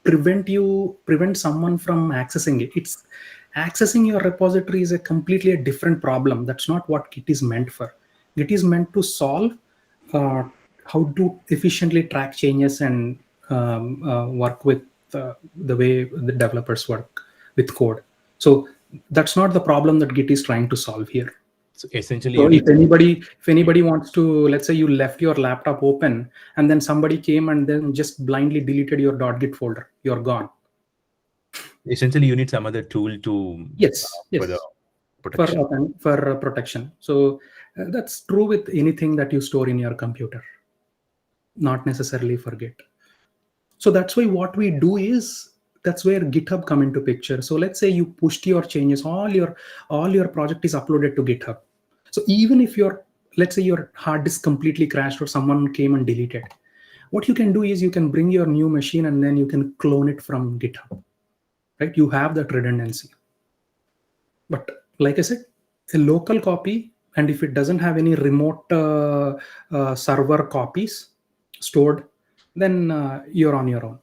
prevent someone from accessing it. It's accessing your repository is a completely different problem. That's not what Git is meant for. Git is meant to solve how to efficiently track changes and work with the way the developers work with code. So that's not the problem that Git is trying to solve here. So essentially, so if anybody wants to, let's say you left your laptop open and then somebody came and then just blindly deleted your .git folder, you're gone. Essentially, you need some other tool to for the protection. For protection. So that's true with anything that you store in your computer, not necessarily for Git. So that's why what we do is, that's where GitHub come into picture. So let's say you pushed your changes, all your project is uploaded to GitHub. So even if let's say your hard disk completely crashed or someone came and deleted, what you can do is you can bring your new machine and then you can clone it from GitHub, right? You have that redundancy. But like I said, a local copy, and if it doesn't have any remote server copies stored, then you're on your own.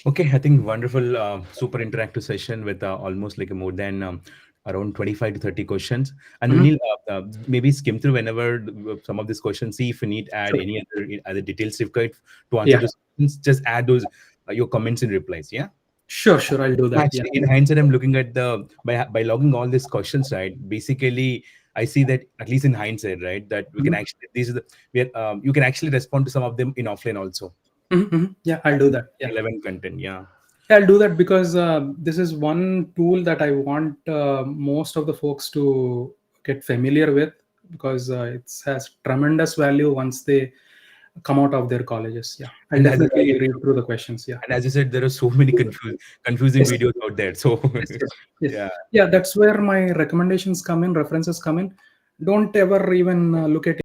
Okay, I think wonderful, super interactive session with almost like more than around 25 to 30 questions. And Vineel, maybe skim through whenever some of these questions, see if you need to add any other details required to answer those questions. Just add those your comments and replies. Yeah. Sure, I'll do that. Actually, in hindsight, I'm looking at by logging all these questions, right? Basically, I see that at least in hindsight, right, that we can actually you can actually respond to some of them in offline also. Yeah, I'll do that. Yeah. Relevant content. Yeah, I'll do that because this is one tool that I want most of the folks to get familiar with, because it has tremendous value once they come out of their colleges. Yeah, I'll definitely read through the questions. Yeah, and as you said, there are so many confusing videos out there. So yeah, that's where my recommendations come in, references come in. Don't ever even look at